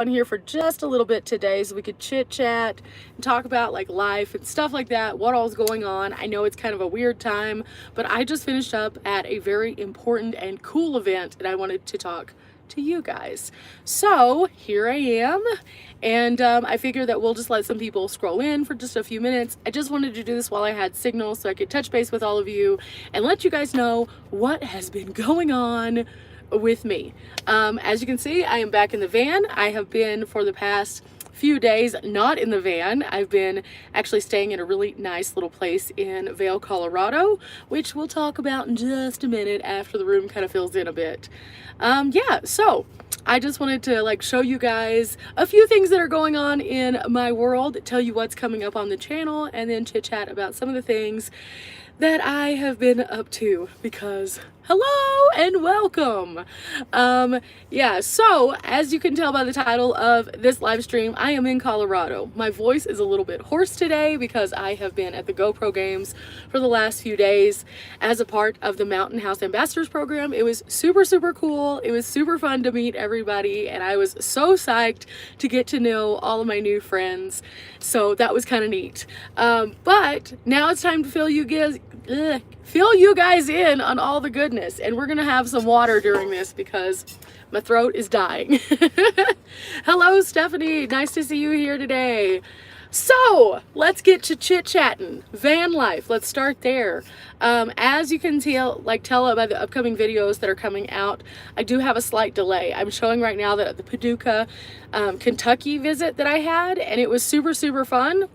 on here for just a little bit today so we could chit chat and talk about like life and stuff like that, what all's going on. I know it's kind of a weird time, but I just finished up at a very important and cool event and I wanted to talk to you guys. So here I am, and I figured that we'll just let some people scroll in for just a few minutes. I just wanted to do this while I had signal so I could touch base with all of you and let you guys know what has been going on with me. As you can see, I am back in the van. I have been for the past few days not in the van. I've been actually staying in a really nice little place in Vail, Colorado, which we'll talk about in just a minute after the room kind of fills in a bit. Yeah, so I just wanted to like show you guys a few things that are going on in my world, tell you what's coming up on the channel, and then chit chat about some of the things that I have been up to, because hello and welcome. Yeah, so as you can tell by the title of this live stream, I am in Colorado. My voice is a little bit hoarse today because I have been at the GoPro games for the last few days as a part of the Mountain House Ambassadors program. It was super cool. It was super fun to meet everybody, and I was so psyched to get to know all of my new friends. So that was kind of neat. But now it's time to fill you guys in on all the goodness, and we're gonna have some water during this because my throat is dying. Hello Stephanie, nice to see you here today. So let's get to chit-chatting. Van life, let's start there. As you can tell by the upcoming videos that are coming out, I do have a slight delay. I'm showing right now the Paducah, Kentucky visit that I had, and it was super fun.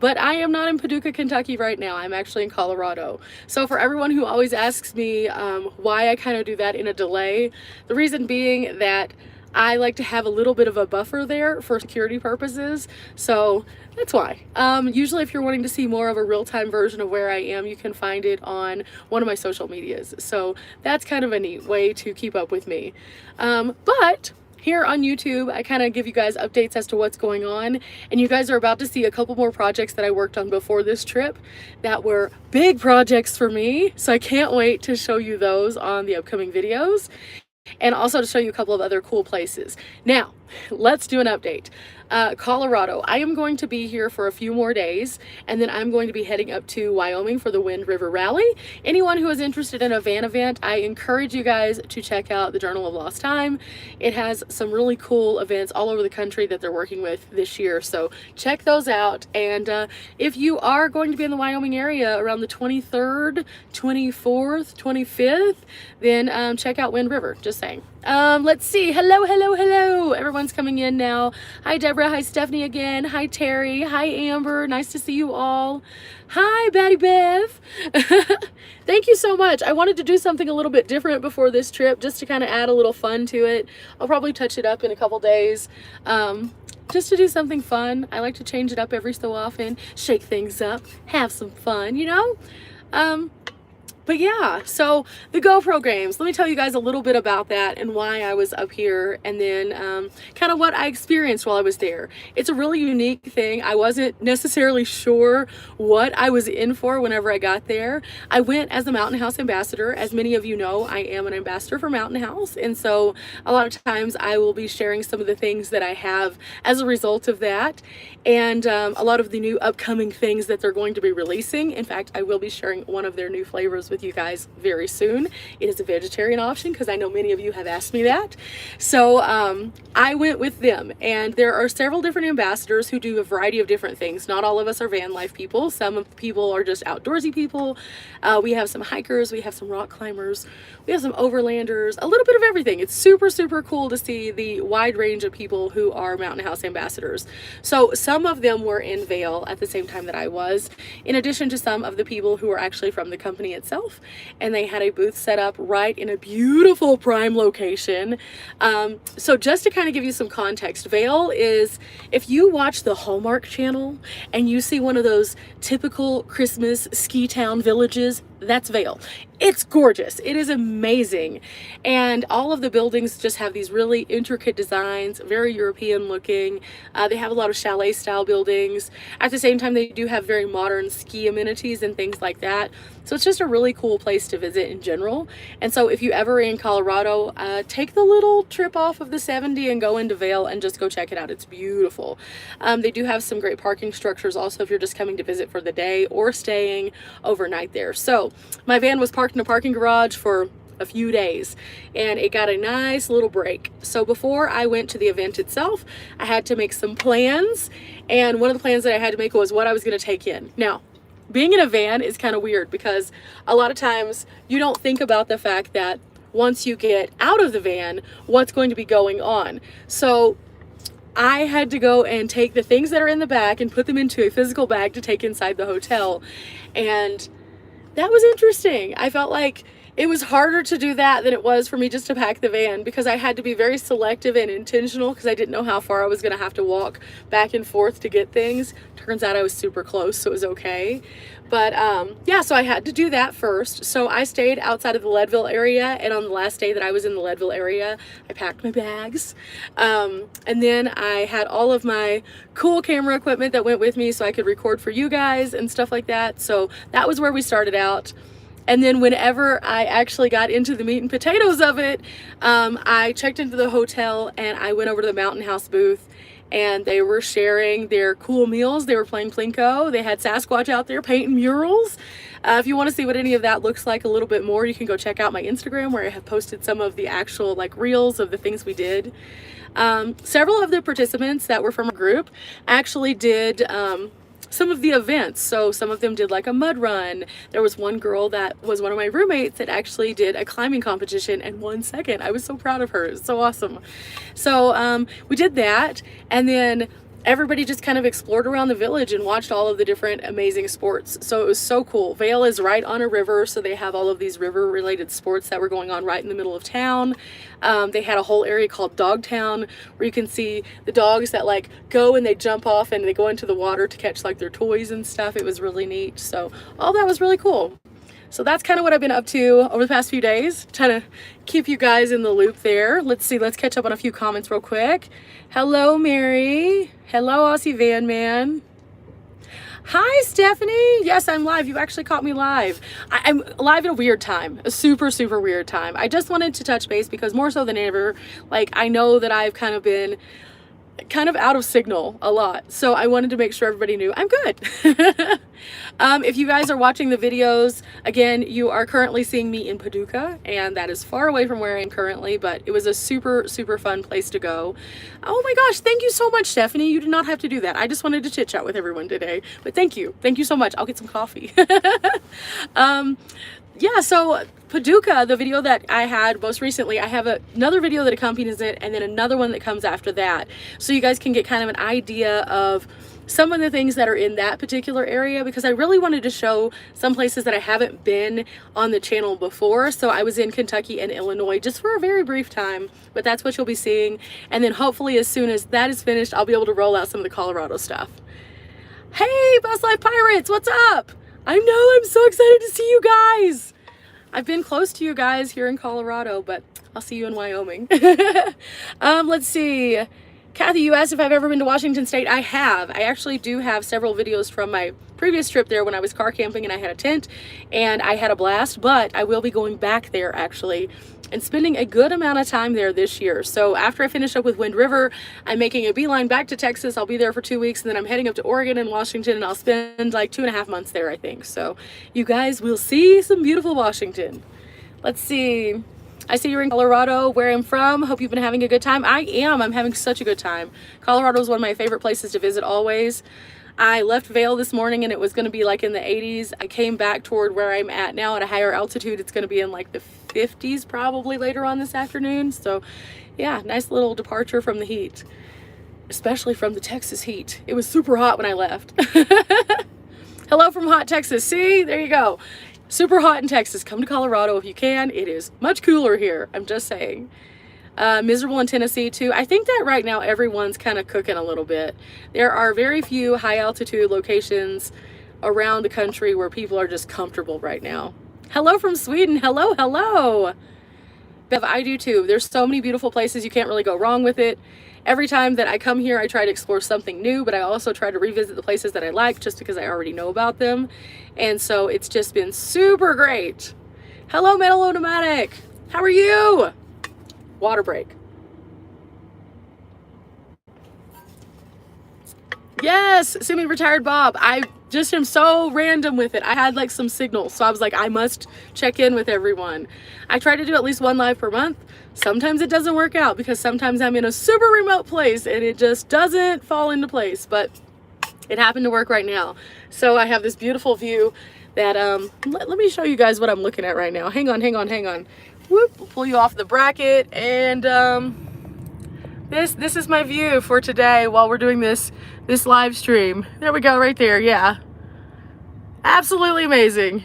But I am not in Paducah, Kentucky right now. I'm actually in Colorado. So for everyone who always asks me why I kind of do that in a delay, the reason being that I like to have a little bit of a buffer there for security purposes. So that's why. Usually if you're wanting to see more of a real-time version of where I am, you can find it on one of my social medias. So that's kind of a neat way to keep up with me. But here on YouTube, I kind of give you guys updates as to what's going on, and you guys are about to see a couple more projects that I worked on before this trip that were big projects for me, so I can't wait to show you those on the upcoming videos, and also to show you a couple of other cool places. Now, let's do an update. Colorado, I am going to be here for a few more days, and then I'm going to be heading up to Wyoming for the Wind River Rally. Anyone who is interested in a van event, I encourage you guys to check out the Journal of Lost Time. It has some really cool events all over the country that they're working with this year, so check those out. And if you are going to be in the Wyoming area around the 23rd, 24th, 25th, then check out Wind River, just saying. Let's see. Hello. Everyone's coming in now. Hi, Deborah. Hi, Stephanie again. Hi, Terry. Hi, Amber. Nice to see you all. Hi, Batty Bev. Thank you so much. I wanted to do something a little bit different before this trip, just to kind of add a little fun to it. I'll probably touch it up in a couple days. Just to do something fun. I like to change it up every so often, shake things up, have some fun, you know? But yeah, so the GoPro games, let me tell you guys a little bit about that and why I was up here, and then kind of what I experienced while I was there. It's a really unique thing. I wasn't necessarily sure what I was in for whenever I got there. I went as the Mountain House ambassador. As many of you know, I am an ambassador for Mountain House, and so a lot of times I will be sharing some of the things that I have as a result of that, and a lot of the new upcoming things that they're going to be releasing. In fact, I will be sharing one of their new flavors with you guys very soon. It is a vegetarian option because I know many of you have asked me that. So I went with them, and there are several different ambassadors who do a variety of different things. Not all of us are van life people. Some people are just outdoorsy people. We have some hikers, we have some rock climbers, we have some overlanders, a little bit of everything. It's super cool to see the wide range of people who are Mountain House ambassadors. So some of them were in Vail at the same time that I was, in addition to some of the people who were actually from the company itself, and they had a booth set up right in a beautiful prime location. So just to kind of give you some context, Vail is, if you watch the Hallmark Channel and you see one of those typical Christmas ski town villages, That's Vail. It's gorgeous. It is amazing. And all of the buildings just have these really intricate designs, very European looking. They have a lot of chalet style buildings. At the same time, they do have very modern ski amenities and things like that. So it's just a really cool place to visit in general. And so if you ever are in Colorado, take the little trip off of the 70 and go into Vail and just go check it out. It's beautiful. They do have some great parking structures also if you're just coming to visit for the day or staying overnight there. So my van was parked in a parking garage for a few days and it got a nice little break. So before I went to the event itself, I had to make some plans, and one of the plans that I had to make was what I was going to take in. Now, being in a van is kind of weird because a lot of times you don't think about the fact that once you get out of the van, what's going to be going on. So I had to go and take the things that are in the back and put them into a physical bag to take inside the hotel. And that was interesting. I felt like it was harder to do that than it was for me just to pack the van, because I had to be very selective and intentional because I didn't know how far I was going to have to walk back and forth to get things. Turns out I was super close, so it was okay. But yeah, so I had to do that first. So I stayed outside of the Leadville area, and on the last day that I was in the Leadville area, I packed my bags. And then I had all of my cool camera equipment that went with me so I could record for you guys and stuff like that. So that was where we started out. And then whenever I actually got into the meat and potatoes of it, I checked into the hotel and I went over to the Mountain House booth, and they were sharing their cool meals. They were playing Plinko. They had Sasquatch out there painting murals. If you want to see what any of that looks like a little bit more, you can go check out my Instagram, where I have posted some of the actual like reels of the things we did. Several of the participants that were from our group actually did some of the events. So some of them did like a mud run. There was one girl that was one of my roommates that actually did a climbing competition and won second. I was so proud of her. It was so awesome. So we did that, and then everybody just kind of explored around the village and watched all of the different amazing sports. So it was so cool. Vail is right on a river, so they have all of these river related sports that were going on right in the middle of town. They had a whole area called Dogtown where you can see the dogs that like go and they jump off and they go into the water to catch like their toys and stuff. It was really neat. So all that was really cool. So that's kind of what I've been up to over the past few days, trying to keep you guys in the loop there. Let's see, let's catch up on a few comments real quick. Hello, Mary. Hello, Aussie Van Man. Hi, Stephanie. Yes, I'm live. You actually caught me live. I'm live at a weird time, a super, super weird time. I just wanted to touch base because more so than ever, like I know that I've kind of been out of signal a lot, so I wanted to make sure everybody knew I'm good. If you guys are watching the videos, again, you are currently seeing me in Paducah, and that is far away from where I am currently, but it was a super, super fun place to go. Oh my gosh, thank you so much, Stephanie. You did not have to do that. I just wanted to chit chat with everyone today, but thank you so much. I'll get some coffee. Yeah, so Paducah, the video that I had most recently, I have another video that accompanies it, and then another one that comes after that. So you guys can get kind of an idea of some of the things that are in that particular area, because I really wanted to show some places that I haven't been on the channel before. So I was in Kentucky and Illinois just for a very brief time, but that's what you'll be seeing. And then hopefully as soon as that is finished, I'll be able to roll out some of the Colorado stuff. Hey, Best Life Pirates, what's up? I know, I'm so excited to see you guys. I've been close to you guys here in Colorado, but I'll see you in Wyoming. Let's see. Kathy, you asked if I've ever been to Washington State. I have. I actually do have several videos from my previous trip there when I was car camping and I had a tent and I had a blast, but I will be going back there actually and spending a good amount of time there this year. So after I finish up with Wind River, I'm making a beeline back to Texas. I'll be there for 2 weeks, and then I'm heading up to Oregon and Washington, and I'll spend like 2.5 months there, I think. So you guys will see some beautiful Washington. Let's see. I see you're in Colorado, where I'm from. Hope you've been having a good time. I am. I'm having such a good time. Colorado is one of my favorite places to visit always. I left Vail this morning and it was going to be like in the 80s. I came back toward where I'm at now at a higher altitude. It's going to be in like the 50s probably later on this afternoon. So yeah, nice little departure from the heat, especially from the Texas heat. It was super hot when I left. Hello from hot Texas. See, there you go. Super hot in Texas. Come to Colorado if you can. It is much cooler here. I'm just saying. Miserable in Tennessee too. I think that right now everyone's kind of cooking a little bit. There are very few high altitude locations around the country where people are just comfortable right now. Hello from Sweden. Hello, hello. Bev, I do too. There's so many beautiful places. You can't really go wrong with it. Every time that I come here, I try to explore something new, but I also try to revisit the places that I like just because I already know about them. And so it's just been super great. Hello, Metal Nomadic. How are you? Water break. Yes, semi-retired Bob. I just am so random with it. I had like some signals, so I was like, I must check in with everyone. I try to do at least one live per month. Sometimes it doesn't work out because sometimes I'm in a super remote place and it just doesn't fall into place, but it happened to work right now. So I have this beautiful view that, let me show you guys what I'm looking at right now. Hang on, hang on, hang on. Whoop, we'll pull you off the bracket, and this is my view for today while we're doing this live stream. There we go, right there. Yeah, absolutely amazing.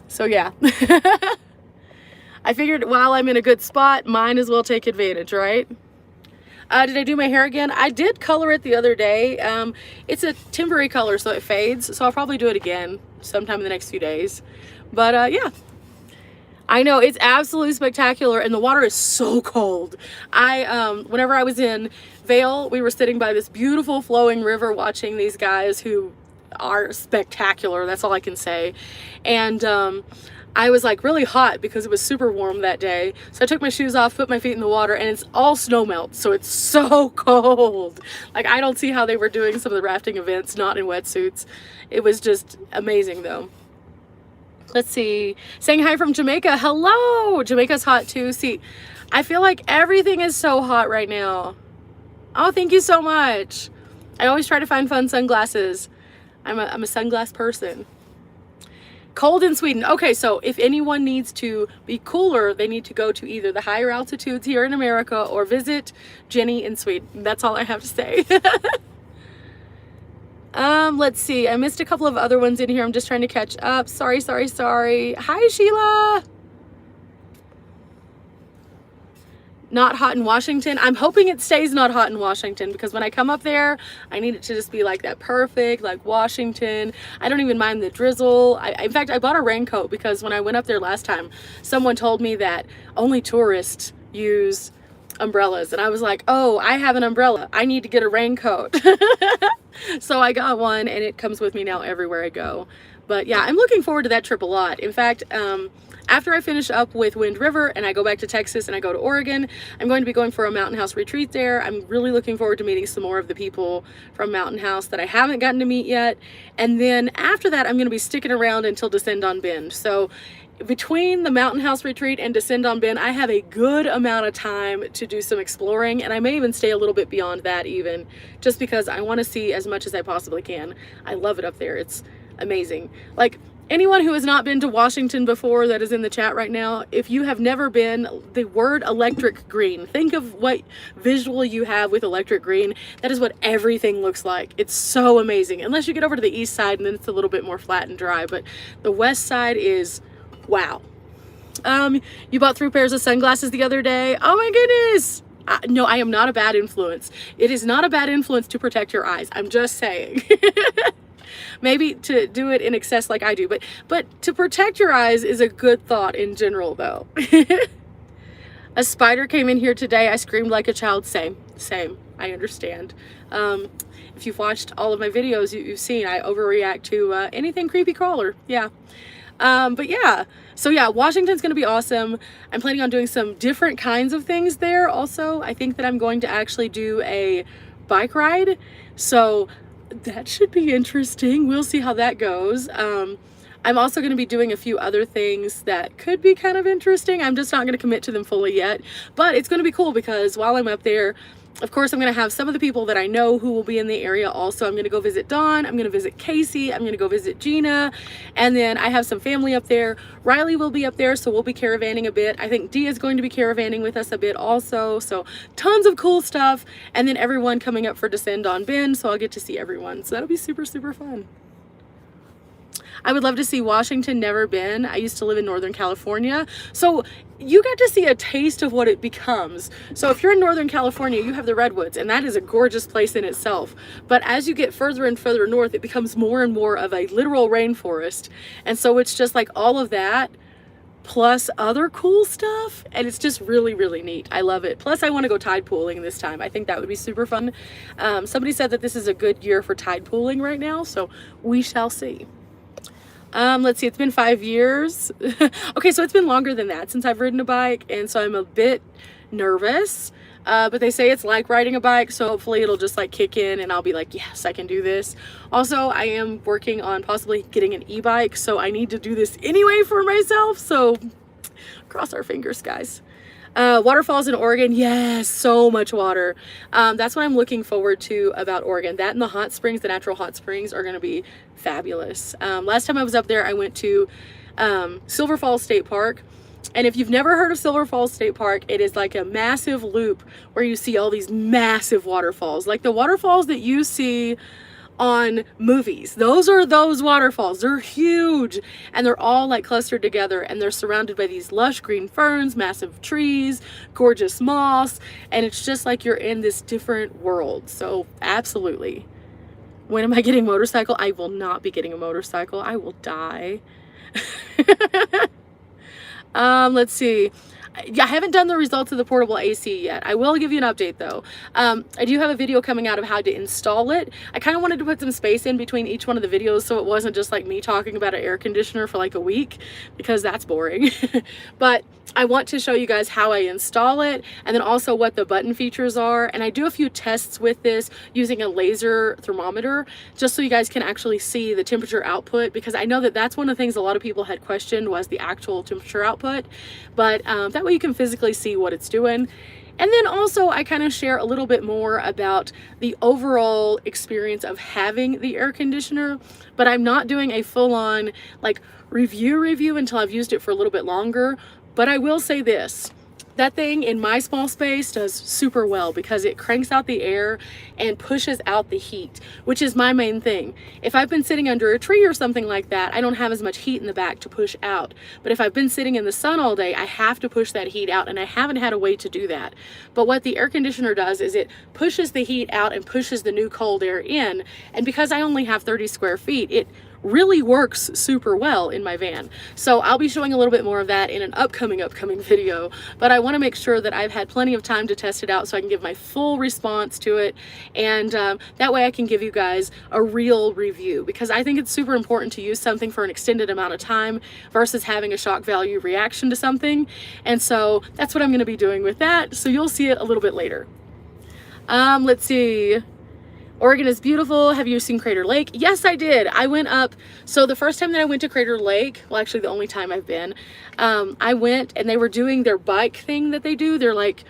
So yeah. I figured while I'm in a good spot, might as well take advantage, right? Did I do my hair again? I did color it the other day. It's a timbery color, so it fades, so I'll probably do it again sometime in the next few days. But yeah, I know, it's absolutely spectacular, and the water is so cold. Whenever I was in Vail, we were sitting by this beautiful flowing river watching these guys who are spectacular, that's all I can say. And I was like really hot because it was super warm that day. So I took my shoes off, put my feet in the water, and it's all snow melt. So it's so cold. Like, I don't see how they were doing some of the rafting events not in wetsuits. It was just amazing though. Let's see. Saying hi from Jamaica. Hello. Jamaica's hot too. See, I feel like everything is so hot right now. Oh, thank you so much. I always try to find fun sunglasses. I'm a sunglass person. Cold in Sweden. Okay, so if anyone needs to be cooler, they need to go to either the higher altitudes here in America or visit Jenny in Sweden. That's all I have to say. Let's see. I missed a couple of other ones in here. I'm just trying to catch up. Sorry. Hi, Sheila. Not hot in Washington. I'm hoping it stays not hot in Washington, because when I come up there, I need it to just be like that perfect, like Washington. I don't even mind the drizzle. In fact, I bought a raincoat because when I went up there last time, someone told me that only tourists use umbrellas. And I was like, oh, I have an umbrella. I need to get a raincoat. So I got one, and it comes with me now everywhere I go. But yeah, I'm looking forward to that trip a lot. In fact, after I finish up with Wind River and I go back to Texas and I go to Oregon, I'm going to be going for a Mountain House retreat there. I'm really looking forward to meeting some more of the people from Mountain House that I haven't gotten to meet yet. And then after that, I'm going to be sticking around until Descend on Bend. So between the Mountain House retreat and Descend on Bend, I have a good amount of time to do some exploring, and I may even stay a little bit beyond that even, just because I want to see as much as I possibly can. I love it up there. It's amazing. Like, anyone who has not been to Washington before that is in the chat right now, if you have never been, the word electric green, think of what visual you have with electric green. That is what everything looks like. It's so amazing. Unless you get over to the east side and then it's a little bit more flat and dry, but the west side is wow. You bought 3 pairs of sunglasses the other day. Oh my goodness. No, I am not a bad influence. It is not a bad influence to protect your eyes. I'm just saying. Maybe to do it in excess like I do, but to protect your eyes is a good thought in general though. A spider came in here today. I screamed like a child. Same. I understand. If you've watched all of my videos, you've seen I overreact to anything creepy crawler. Yeah. But yeah, so yeah, Washington's going to be awesome. I'm planning on doing some different kinds of things there also. I think that I'm going to actually do a bike ride. So that should be interesting. We'll see how that goes. I'm also going to be doing a few other things that could be kind of interesting. I'm just not going to commit to them fully yet, but it's going to be cool because while I'm up there, of course, I'm going to have some of the people that I know who will be in the area also. I'm going to go visit Dawn. I'm going to visit Casey. I'm going to go visit Gina. And then I have some family up there. Riley will be up there, so we'll be caravanning a bit. I think Dee is going to be caravanning with us a bit also. So tons of cool stuff. And then everyone coming up for Descend on Bend, so I'll get to see everyone. So that'll be super, super fun. I would love to see Washington, never been. I used to live in Northern California. So you got to see a taste of what it becomes. So if you're in Northern California, you have the Redwoods, and that is a gorgeous place in itself. But as you get further and further north, it becomes more and more of a literal rainforest. And so it's just like all of that plus other cool stuff, and it's just really, really neat. I love it. Plus I want to go tide pooling this time. I think that would be super fun. Somebody said that this is a good year for tide pooling right now, so we shall see. Let's see, it's been 5 years. Okay, so it's been longer than that since I've ridden a bike, and so I'm a bit nervous. But they say it's like riding a bike, so hopefully it'll just like kick in and I'll be like, yes, I can do this. Also, I am working on possibly getting an e-bike, so I need to do this anyway for myself, so cross our fingers, guys. Waterfalls in Oregon, yes, so much water. That's what I'm looking forward to about Oregon. That and the hot springs, the natural hot springs, are going to be fabulous. Last time I was up there, I went to Silver Falls State Park. And if you've never heard of Silver Falls State Park, it is like a massive loop where you see all these massive waterfalls. Like the waterfalls that you see on movies. Those are those waterfalls. They're huge, and they're all like clustered together, and they're surrounded by these lush green ferns, massive trees, gorgeous moss, and it's just like you're in this different world. So absolutely. When am I getting a motorcycle? I will not be getting a motorcycle. I will die. Let's see. I haven't done the results of the portable AC yet. I will give you an update though. I do have a video coming out of how to install it. I kind of wanted to put some space in between each one of the videos so it wasn't just like me talking about an air conditioner for like a week, because that's boring. But I want to show you guys how I install it, and then also what the button features are. And I do a few tests with this using a laser thermometer, just so you guys can actually see the temperature output, because I know that that's one of the things a lot of people had questioned, was the actual temperature output. But that way you can physically see what it's doing. And then also I kind of share a little bit more about the overall experience of having the air conditioner, but I'm not doing a full-on like review until I've used it for a little bit longer. But I will say this, that thing in my small space does super well, because it cranks out the air and pushes out the heat, which is my main thing. If I've been sitting under a tree or something like that, I don't have as much heat in the back to push out. But if I've been sitting in the sun all day, I have to push that heat out, and I haven't had a way to do that. But what the air conditioner does is it pushes the heat out and pushes the new cold air in. And because I only have 30 square feet, it really works super well in my van. So I'll be showing a little bit more of that in an upcoming video, but I want to make sure that I've had plenty of time to test it out so I can give my full response to it, and that way I can give you guys a real review, because I think it's super important to use something for an extended amount of time versus having a shock value reaction to something. And so that's what I'm going to be doing with that, so you'll see it a little bit later. Let's see. Oregon is beautiful. Have you seen Crater Lake? Yes, I did. I went up. So the first time that I went to Crater Lake, well, actually the only time I've been, I went and they were doing their bike thing that they do. They're like,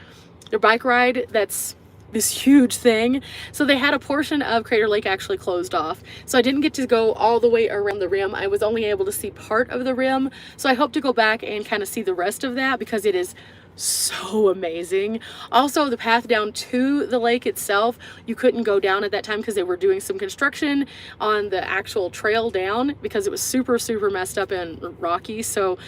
their bike ride, that's this huge thing. So they had a portion of Crater Lake actually closed off. So I didn't get to go all the way around the rim. I was only able to see part of the rim. So I hope to go back and kind of see the rest of that, because it is so amazing. Also, the path down to the lake itself, you couldn't go down at that time because they were doing some construction on the actual trail down, because it was super messed up and rocky. So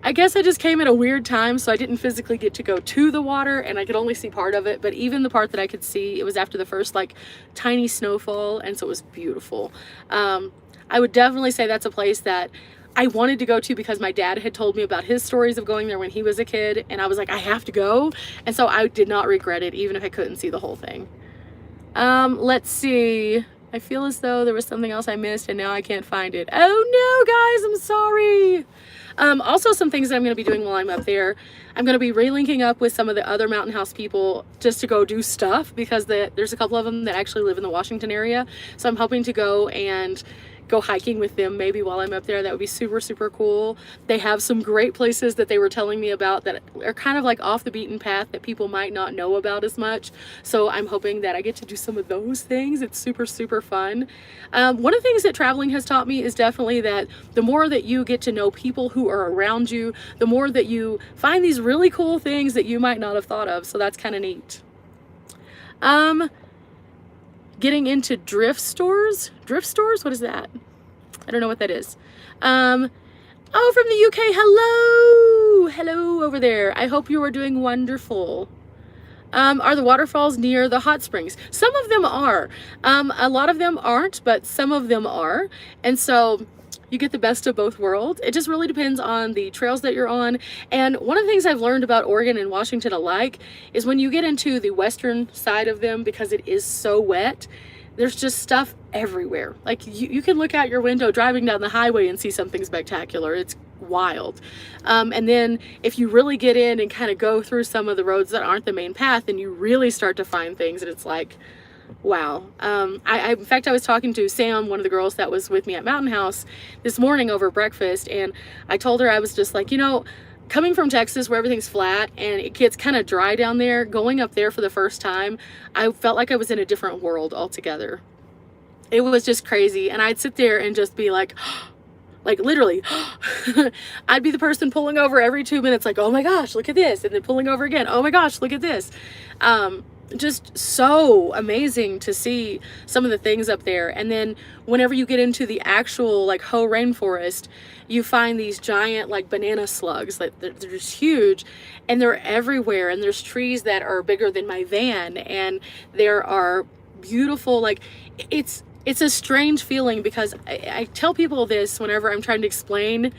I guess I just came at a weird time, so I didn't physically get to go to the water, and I could only see part of it. But even the part that I could see, it was after the first like tiny snowfall, and so it was beautiful. I would definitely say that's a place that I wanted to go to, because my dad had told me about his stories of going there when he was a kid, and I was like, I have to go. And so I did not regret it, even if I couldn't see the whole thing. Let's see. I feel as though there was something else I missed and now I can't find it. Oh no, guys, I'm sorry. Also some things that I'm going to be doing while I'm up there. I'm going to be relinking up with some of the other Mountain House people just to go do stuff, because there's a couple of them that actually live in the Washington area. So I'm hoping to go and go hiking with them maybe while I'm up there. That would be super cool. They have some great places that they were telling me about that are kind of like off the beaten path that people might not know about as much. So I'm hoping that I get to do some of those things. It's super fun. One of the things that traveling has taught me is definitely that the more that you get to know people who are around you, the more that you find these really cool things that you might not have thought of. So that's kind of neat. Getting into drift stores. What is that? I don't know what that is. Oh, from the UK. Hello. Hello over there. I hope you are doing wonderful. Are the waterfalls near the hot springs? Some of them are. A lot of them aren't, but some of them are. And so you get the best of both worlds. It just really depends on the trails that you're on. And one of the things I've learned about Oregon and Washington alike is when you get into the western side of them, because it is so wet, there's just stuff everywhere. Like you can look out your window driving down the highway and see something spectacular. It's wild. And then if you really get in and kind of go through some of the roads that aren't the main path, and you really start to find things, and it's like, wow. In fact, I was talking to Sam, one of the girls that was with me at Mountain House this morning over breakfast, and I told her, I was just like, you know, coming from Texas where everything's flat and it gets kind of dry down there, going up there for the first time, I felt like I was in a different world altogether. It was just crazy. And I'd sit there and just be like literally, I'd be the person pulling over every 2 minutes, like, oh my gosh, look at this. And then pulling over again. Oh my gosh, look at this. Just so amazing to see some of the things up there. And then whenever you get into the actual like Hoh rainforest, you find these giant like banana slugs. Like they're just huge, and they're everywhere. And there's trees that are bigger than my van, and there are beautiful, like, it's a strange feeling, because I tell people this whenever I'm trying to explain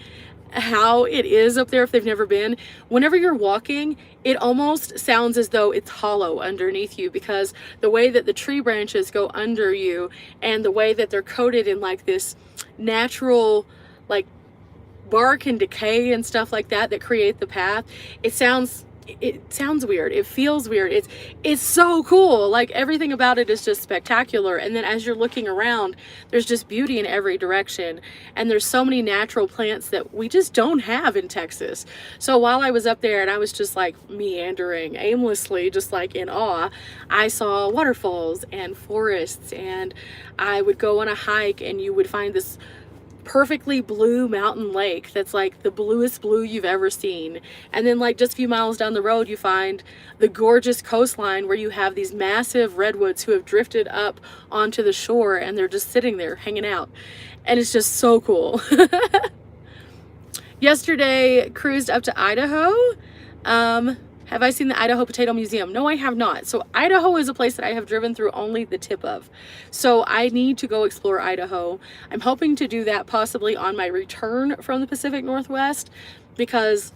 how it is up there if they've never been. Whenever you're walking, it almost sounds as though it's hollow underneath you, because the way that the tree branches go under you and the way that they're coated in like this natural like bark and decay and stuff like that that create the path, it sounds weird. It feels weird. It's so cool. Like everything about it is just spectacular. And then as you're looking around, there's just beauty in every direction. And there's so many natural plants that we just don't have in Texas. So while I was up there and I was just like meandering aimlessly, just like in awe, I saw waterfalls and forests, and I would go on a hike and you would find this perfectly blue mountain lake that's like the bluest blue you've ever seen. And then like just a few miles down the road, you find the gorgeous coastline where you have these massive redwoods who have drifted up onto the shore, and they're just sitting there hanging out. And it's just so cool. Yesterday, cruised up to Idaho. Have I seen the Idaho Potato Museum? No, I have not. So Idaho is a place that I have driven through only the tip of. So I need to go explore Idaho. I'm hoping to do that possibly on my return from the Pacific Northwest, because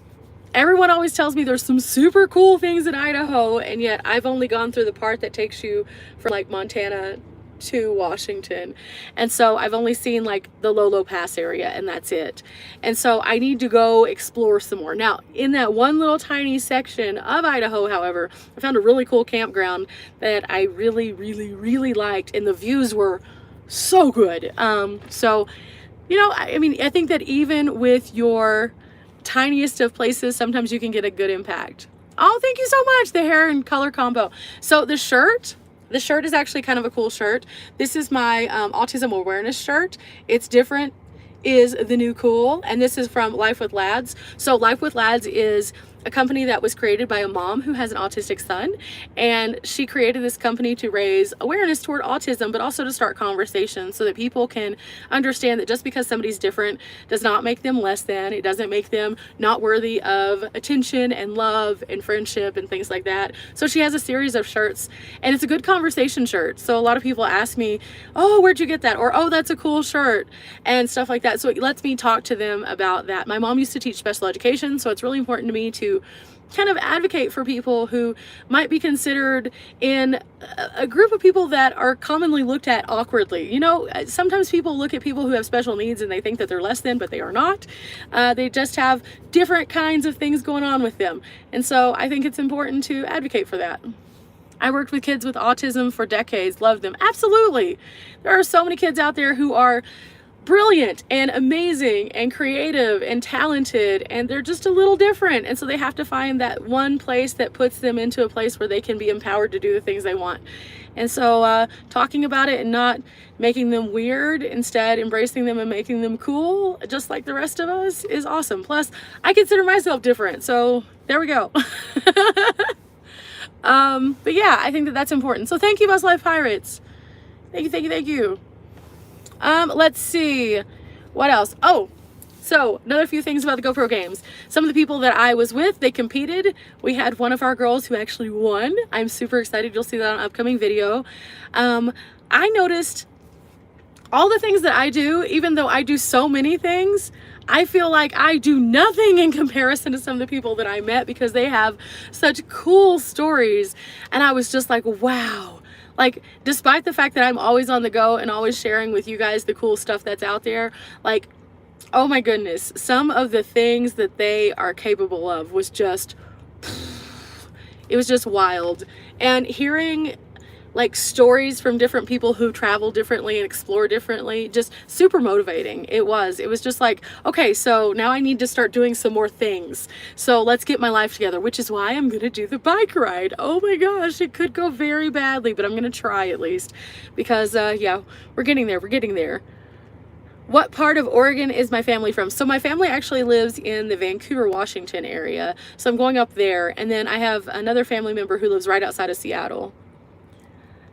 everyone always tells me there's some super cool things in Idaho, and yet I've only gone through the part that takes you from like Montana to Washington. And so I've only seen like the Lolo Pass area, and that's it. And so I need to go explore some more. Now, in that one little tiny section of Idaho, however, I found a really cool campground that I really, really, really liked, and the views were so good. So, you know, I mean, I think that even with your tiniest of places, sometimes you can get a good impact. Oh, thank you so much. The hair and color combo. So the shirt is actually kind of a cool shirt. This is my autism awareness shirt. It's different is the new cool, and this is from Life with Lads. So Life with Lads is a company that was created by a mom who has an autistic son, and she created this company to raise awareness toward autism, but also to start conversations so that people can understand that just because somebody's different does not make them less than. It doesn't make them not worthy of attention and love and friendship and things like that. So she has a series of shirts, and it's a good conversation shirt. So a lot of people ask me, oh, where'd you get that? Or, oh, that's a cool shirt, and stuff like that. So it lets me talk to them about that. My mom used to teach special education, so it's really important to me to kind of advocate for people who might be considered in a group of people that are commonly looked at awkwardly. You know, sometimes people look at people who have special needs and they think that they're less than, but they are not. They just have different kinds of things going on with them. And so I think it's important to advocate for that. I worked with kids with autism for decades, loved them. Absolutely. There are so many kids out there who are brilliant and amazing and creative and talented, and they're just a little different, and so they have to find that one place that puts them into a place where they can be empowered to do the things they want. And so talking about it and not making them weird, instead embracing them and making them cool just like the rest of us, is awesome. Plus I consider myself different, so there we go. But yeah, I think that that's important. So thank you, Buzz Life Pirates. Thank you. Let's see. What else? Oh, so another few things about the GoPro games. Some of the people that I was with, they competed. We had one of our girls who actually won. I'm super excited. You'll see that on an upcoming video. I noticed all the things that I do, even though I do so many things, I feel like I do nothing in comparison to some of the people that I met because they have such cool stories. And I was just like, wow. Like, despite the fact that I'm always on the go and always sharing with you guys the cool stuff that's out there, like, oh my goodness, some of the things that they are capable of was just, it was just wild. And hearing like stories from different people who travel differently and explore differently, just super motivating. It was just like, okay, so now I need to start doing some more things. So let's get my life together, which is why I'm gonna do the bike ride. Oh my gosh, it could go very badly, but I'm gonna try at least because yeah, we're getting there. What part of Oregon is my family from? So my family actually lives in the Vancouver, Washington area. So I'm going up there. And then I have another family member who lives right outside of Seattle.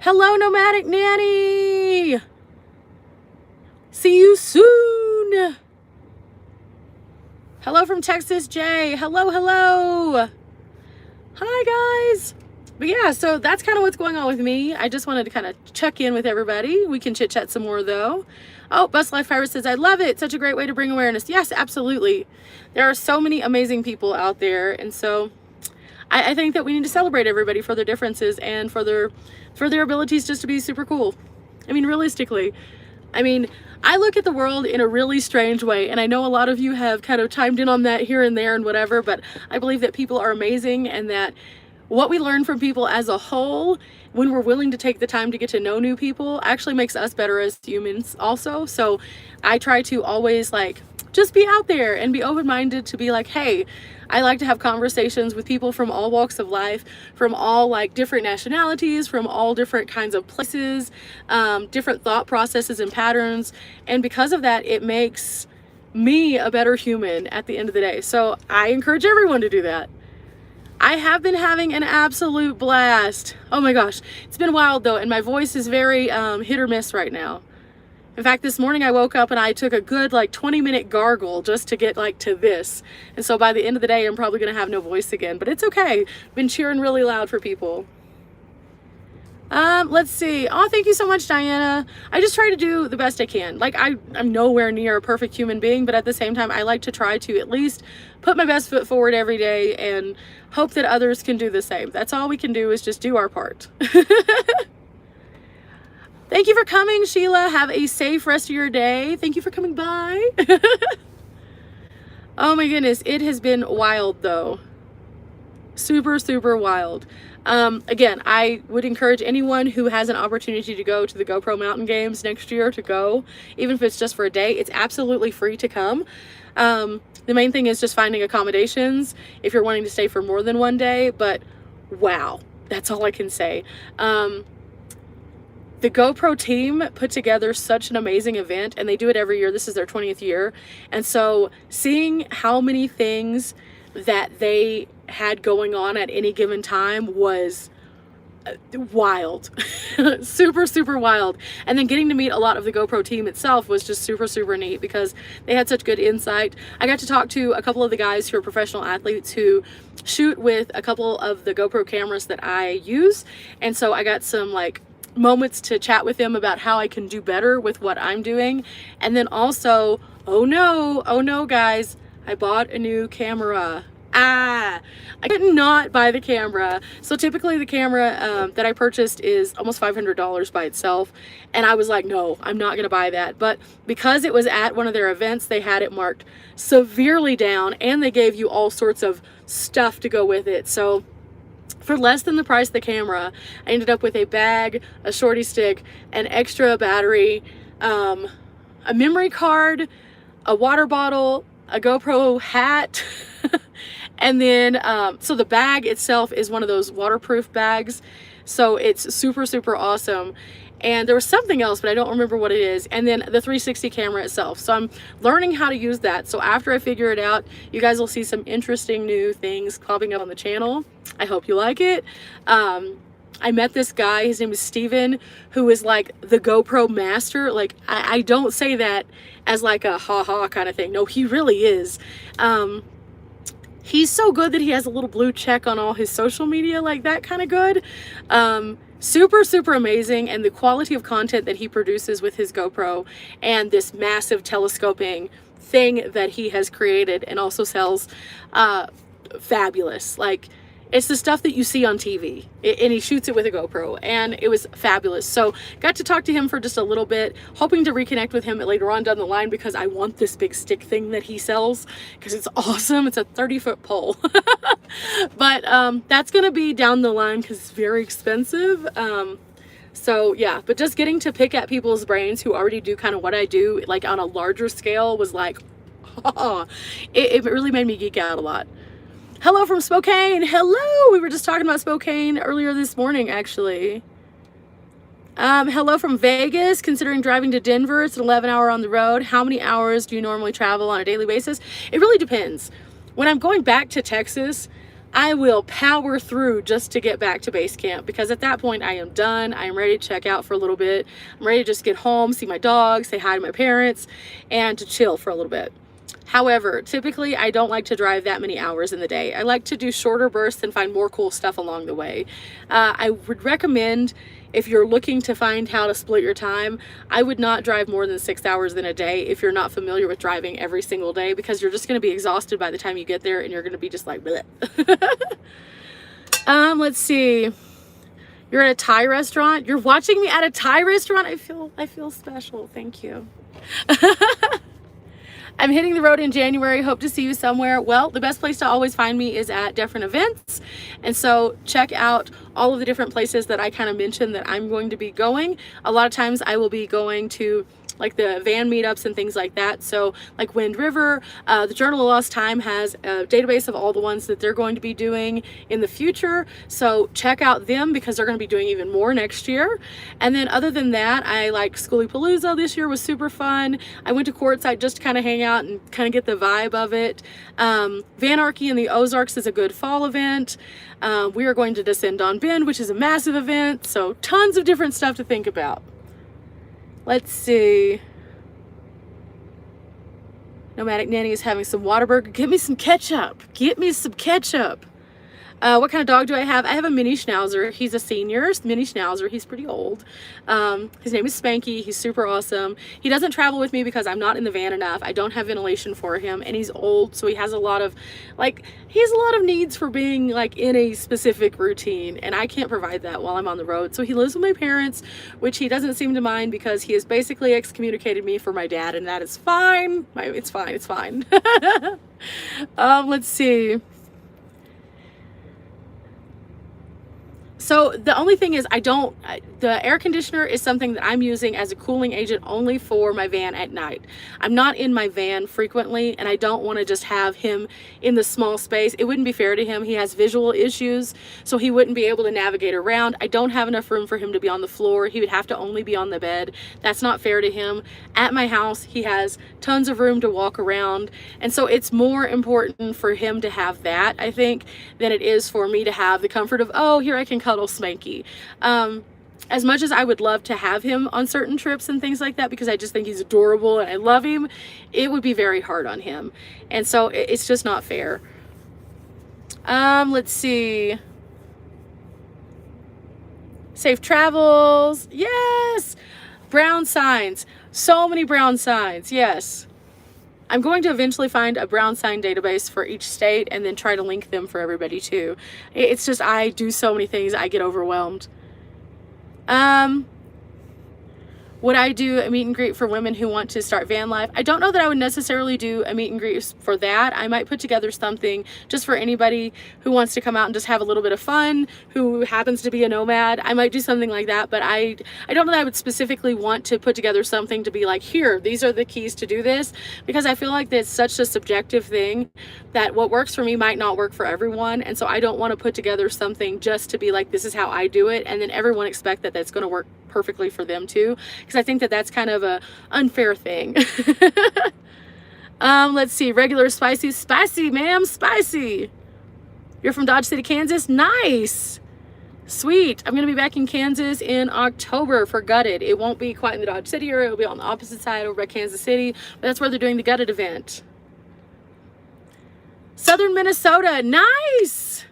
Hello, Nomadic Nanny. See you soon. Hello from Texas, Jay. Hello. Hi, guys. But yeah, so that's kind of what's going on with me. I just wanted to kind of check in with everybody. We can chit chat some more though. Oh, Bus Life Pirate says, I love it. Such a great way to bring awareness. Yes, absolutely. There are so many amazing people out there. And so I think that we need to celebrate everybody for their differences and for their abilities just to be super cool. I mean, realistically, I look at the world in a really strange way, and I know a lot of you have kind of chimed in on that here and there and whatever, but I believe that people are amazing and that what we learn from people as a whole, when we're willing to take the time to get to know new people, actually makes us better as humans also. So I try to always like just be out there and be open-minded to be like, hey, I like to have conversations with people from all walks of life, from all like different nationalities, from all different kinds of places, different thought processes and patterns. And because of that, it makes me a better human at the end of the day. So I encourage everyone to do that. I have been having an absolute blast. Oh my gosh. It's been wild though. And my voice is very hit or miss right now. In fact, this morning I woke up and I took a good like 20-minute gargle just to get like to this. And so by the end of the day, I'm probably going to have no voice again, but it's okay. I've been cheering really loud for people. Let's see. Oh, thank you so much, Diana. I just try to do the best I can. Like I'm nowhere near a perfect human being, but at the same time, I like to try to at least put my best foot forward every day and hope that others can do the same. That's all we can do is just do our part. Thank you for coming, Sheila. Have a safe rest of your day. Thank you for coming by. Oh my goodness, it has been wild though. Super, super wild. Again, I would encourage anyone who has an opportunity to go to the GoPro Mountain Games next year to go, even if it's just for a day. It's absolutely free to come. The main thing is just finding accommodations if you're wanting to stay for more than one day, but wow, that's all I can say. The GoPro team put together such an amazing event, and they do it every year. This is their 20th year. And so seeing how many things that they had going on at any given time was wild. Super, super wild. And then getting to meet a lot of the GoPro team itself was just super, super neat because they had such good insight. I got to talk to a couple of the guys who are professional athletes who shoot with a couple of the GoPro cameras that I use. And so I got some like moments to chat with them about how I can do better with what I'm doing. And then also, oh no guys, I bought a new camera. I could not buy the camera. So typically the camera that I purchased is almost $500 by itself, and I was like, no, I'm not gonna buy that. But because it was at one of their events, they had it marked severely down, and they gave you all sorts of stuff to go with it. So for less than the price of the camera, I ended up with a bag, a shorty stick, an extra battery, a memory card, a water bottle, a GoPro hat, and then so the bag itself is one of those waterproof bags, so it's super, super awesome. And there was something else, but I don't remember what it is. And then the 360 camera itself. So I'm learning how to use that. So after I figure it out, you guys will see some interesting new things popping up on the channel. I hope you like it. I met this guy, his name is Steven, who is like the GoPro master. Like, I don't say that as like a ha-ha kind of thing. No, he really is. He's so good that he has a little blue check on all his social media, like that kind of good. Super, super amazing. And the quality of content that he produces with his GoPro and this massive telescoping thing that he has created and also sells, fabulous. Like, it's the stuff that you see on TV, and he shoots it with a GoPro, and it was fabulous. So got to talk to him for just a little bit, hoping to reconnect with him later on down the line, because I want this big stick thing that he sells, because it's awesome. It's a 30-foot pole. But that's gonna be down the line because it's very expensive. So yeah, but just getting to pick at people's brains who already do kind of what I do, like on a larger scale, was like, it really made me geek out a lot. Hello from Spokane. Hello. We were just talking about Spokane earlier this morning, actually. Hello from Vegas. Considering driving to Denver, it's an 11-hour on the road. How many hours do you normally travel on a daily basis? It really depends. When I'm going back to Texas, I will power through just to get back to base camp, because at that point I am done. I am ready to check out for a little bit. I'm ready to just get home, see my dog, say hi to my parents, and to chill for a little bit. However, typically I don't like to drive that many hours in the day. I like to do shorter bursts and find more cool stuff along the way. I would recommend, if you're looking to find how to split your time, I would not drive more than 6 hours in a day if you're not familiar with driving every single day, because you're just going to be exhausted by the time you get there, and you're going to be just like, bleh. Let's see. You're at a Thai restaurant. You're watching me at a Thai restaurant. I feel special. Thank you. I'm hitting the road in January. Hope to see you somewhere. Well, the best place to always find me is at different events. And so check out all of the different places that I kind of mentioned that I'm going to be going. A lot of times I will be going to like the van meetups and things like that. So like Wind River, the Journal of Lost Time has a database of all the ones that they're going to be doing in the future. So check out them, because they're going to be doing even more next year. And then other than that, I like Schoolypalooza this year, was super fun. I went to Quartzsite just to kind of hang out and kind of get the vibe of it. Vanarchy in the Ozarks is a good fall event. We are going to Descend on Bend, which is a massive event. So tons of different stuff to think about. Let's see. Nomadic Nanny is having some Whataburger. Get me some ketchup. Get me some ketchup. What kind of dog do I have? I have a mini schnauzer. He's a senior mini schnauzer. He's pretty old. His name is Spanky. He's super awesome. He doesn't travel with me because I'm not in the van enough. I don't have ventilation for him, and he's old, so he has a lot of needs for being like in a specific routine, and I can't provide that while I'm on the road. So he lives with my parents, which he doesn't seem to mind, because he has basically excommunicated me for my dad, and that is fine. It's fine. It's fine. Let's see. So the only thing is, the air conditioner is something that I'm using as a cooling agent only for my van at night. I'm not in my van frequently, and I don't want to just have him in the small space. It wouldn't be fair to him. He has visual issues, so he wouldn't be able to navigate around. I don't have enough room for him to be on the floor. He would have to only be on the bed. That's not fair to him. At my house, he has tons of room to walk around, and so it's more important for him to have that, I think, than it is for me to have the comfort of, oh, here I can cuddle Spanky. As much as I would love to have him on certain trips and things like that, because I just think he's adorable and I love him, it would be very hard on him. And so it's just not fair. Let's see. Safe travels. Yes. Brown signs. So many brown signs. Yes. I'm going to eventually find a brown sign database for each state and then try to link them for everybody too. It's just, I do so many things, I get overwhelmed. Would I do a meet and greet for women who want to start van life? I don't know that I would necessarily do a meet and greet for that. I might put together something just for anybody who wants to come out and just have a little bit of fun, who happens to be a nomad. I might do something like that, but I don't know that I would specifically want to put together something to be like, here, these are the keys to do this, because I feel like that's such a subjective thing that what works for me might not work for everyone. And so I don't want to put together something just to be like, this is how I do it, and then everyone expect that that's going to work perfectly for them too, because I think that that's kind of a unfair thing. Let's see. Regular spicy, ma'am, spicy. You're from Dodge City, Kansas. Nice. Sweet. I'm going to be back in Kansas in October for Gutted. It won't be quite in the Dodge City area. It'll be on the opposite side over by Kansas City. But that's where they're doing the Gutted event. Southern Minnesota. Nice.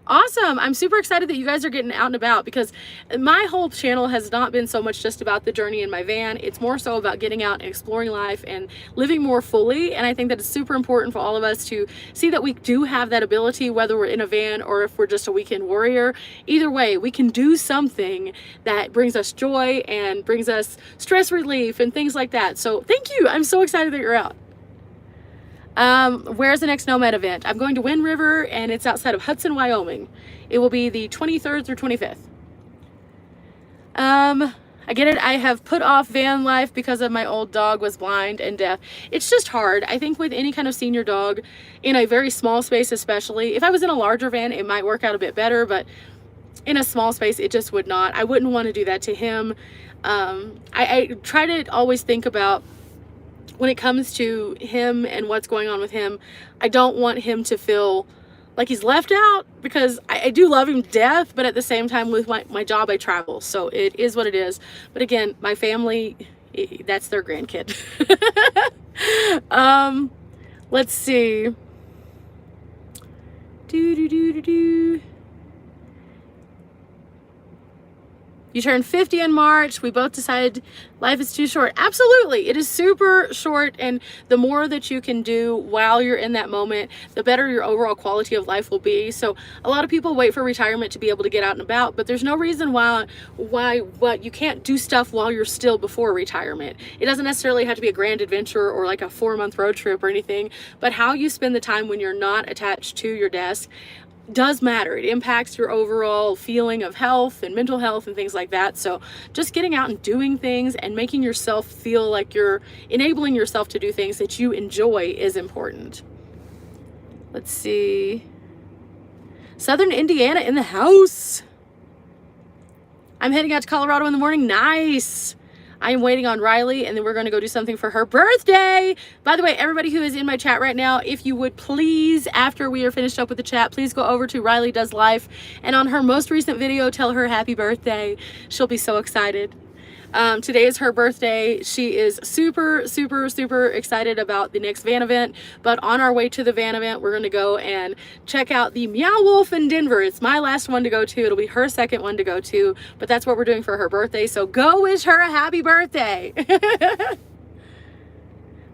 Awesome. I'm super excited that you guys are getting out and about, because my whole channel has not been so much just about the journey in my van. It's more so about getting out and exploring life and living more fully. And I think that it's super important for all of us to see that we do have that ability, whether we're in a van or if we're just a weekend warrior. Either way, we can do something that brings us joy and brings us stress relief and things like that. So thank you. I'm so excited that you're out. Where's the next Nomad event? I'm going to Wind River, and it's outside of Hudson, Wyoming. It will be the 23rd through 25th. I get it. I have put off van life because of my old dog was blind and deaf. It's just hard. I think with any kind of senior dog in a very small space, especially if I was in a larger van, it might work out a bit better, but in a small space, it just would not. I wouldn't want to do that to him. I try to always think about, when it comes to him and what's going on with him, I don't want him to feel like he's left out, because I do love him to death, but at the same time with my job, I travel. So it is what it is. But again, my family, that's their grandkid. Let's see. You turned 50 in March. We both decided life is too short. Absolutely. It is super short. And the more that you can do while you're in that moment, the better your overall quality of life will be. So a lot of people wait for retirement to be able to get out and about, but there's no reason why you can't do stuff while you're still before retirement. It doesn't necessarily have to be a grand adventure or like a 4-month road trip or anything, but how you spend the time when you're not attached to your desk does matter. It impacts your overall feeling of health and mental health and things like that. So just getting out and doing things and making yourself feel like you're enabling yourself to do things that you enjoy is important. Let's see. Southern Indiana in the house. I'm heading out to Colorado in the morning. Nice. I am waiting on Riley, and then we're going to go do something for her birthday. By the way, everybody who is in my chat right now, if you would please, after we are finished up with the chat, please go over to Riley Does Life, and on her most recent video, tell her happy birthday. She'll be so excited. Today is her birthday. She is super, super, super excited about the next van event, but on our way to the van event, we're going to go and check out the Meow Wolf in Denver. It's my last one to go to. It'll be her second one to go to, but that's what we're doing for her birthday. So go wish her a happy birthday.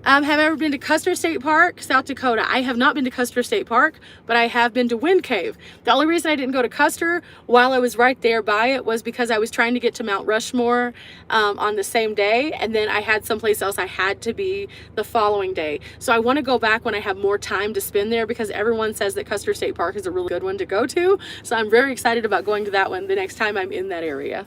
Have I ever been to Custer State Park, South Dakota? I have not been to Custer State Park, but I have been to Wind Cave. The only reason I didn't go to Custer while I was right there by it was because I was trying to get to Mount Rushmore on the same day, and then I had someplace else I had to be the following day. So I want to go back when I have more time to spend there, because everyone says that Custer State Park is a really good one to go to. So I'm very excited about going to that one the next time I'm in that area.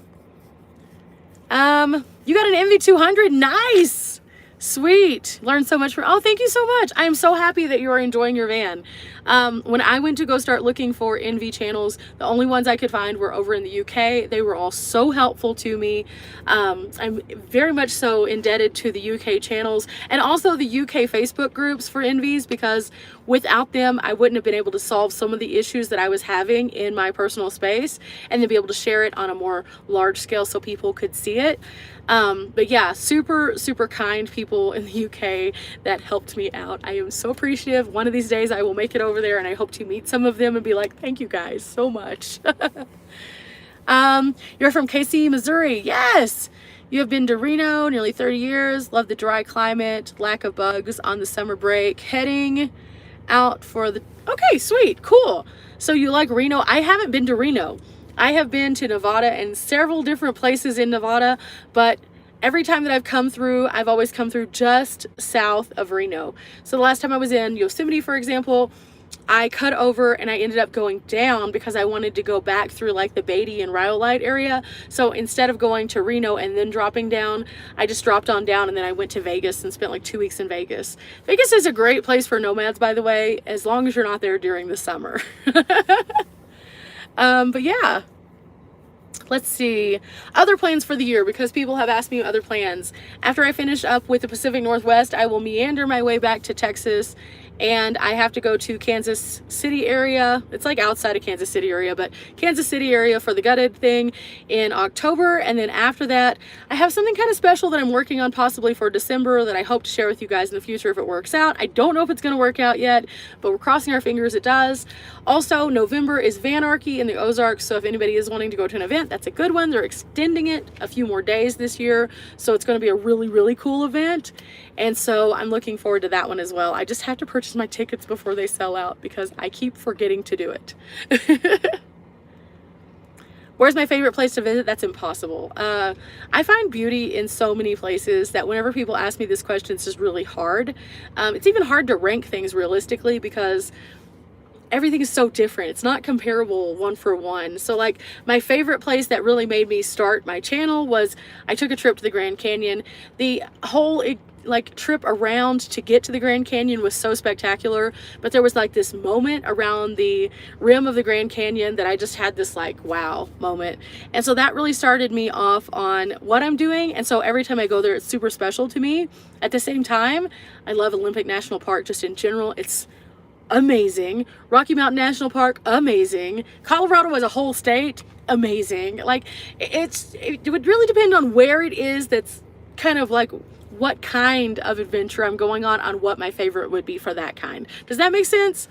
You got an MV200. Nice. Sweet. Learned so much from, oh, thank you so much. I am so happy that you are enjoying your van. When I went to go start looking for NV channels, the only ones I could find were over in the UK. They were all so helpful to me. I'm very much so indebted to the UK channels and also the UK Facebook groups for NVs, because without them, I wouldn't have been able to solve some of the issues that I was having in my personal space, and then be able to share it on a more large scale so people could see it. But yeah, super, super kind people in the UK that helped me out. I am so appreciative. One of these days I will make it over there, and I hope to meet some of them and be like, thank you guys so much. You're from KC, Missouri. Yes. You have been to Reno nearly 30 years. Love the dry climate, lack of bugs on the summer break. Heading out for the, okay, sweet, cool. So you like Reno? I haven't been to Reno. I have been to Nevada and several different places in Nevada, but every time that I've come through, I've always come through just south of Reno. So the last time I was in Yosemite, for example, I cut over and I ended up going down because I wanted to go back through like the Beatty and Rhyolite area. So instead of going to Reno and then dropping down, I just dropped on down, and then I went to Vegas and spent like 2 weeks in Vegas. Vegas is a great place for nomads, by the way, as long as you're not there during the summer. But yeah, let's see. Other plans for the year, because people have asked me other plans. After I finish up with the Pacific Northwest, I will meander my way back to Texas and I have to go to Kansas City area. It's like outside of Kansas City area, but Kansas City area for the gutted thing in October. And then after that, I have something kind of special that I'm working on possibly for December that I hope to share with you guys in the future if it works out. I don't know if it's going to work out yet, but we're crossing our fingers it does. Also, November is Vanarchy in the Ozarks, so if anybody is wanting to go to an event, that's a good one. They're extending it a few more days this year, so it's going to be a really, really cool event, and so I'm looking forward to that one as well. I just have to purchase my tickets before they sell out because I keep forgetting to do it. Where's my favorite place to visit? That's impossible. I find beauty in so many places that whenever people ask me this question, it's just really hard. It's even hard to rank things realistically because everything is so different. It's not comparable one for one. So like my favorite place that really made me start my channel was I took a trip to the Grand Canyon. The whole like trip around to get to the Grand Canyon was so spectacular, but there was like this moment around the rim of the Grand Canyon that I just had this like wow moment, and so that really started me off on what I'm doing. And so every time I go there, it's super special to me. At the same time, I love Olympic National Park just in general. It's amazing. Rocky Mountain National Park, amazing. Colorado as a whole state, amazing. Like it would really depend on where it is. That's kind of like what kind of adventure I'm going on what my favorite would be for that kind. Does that make sense?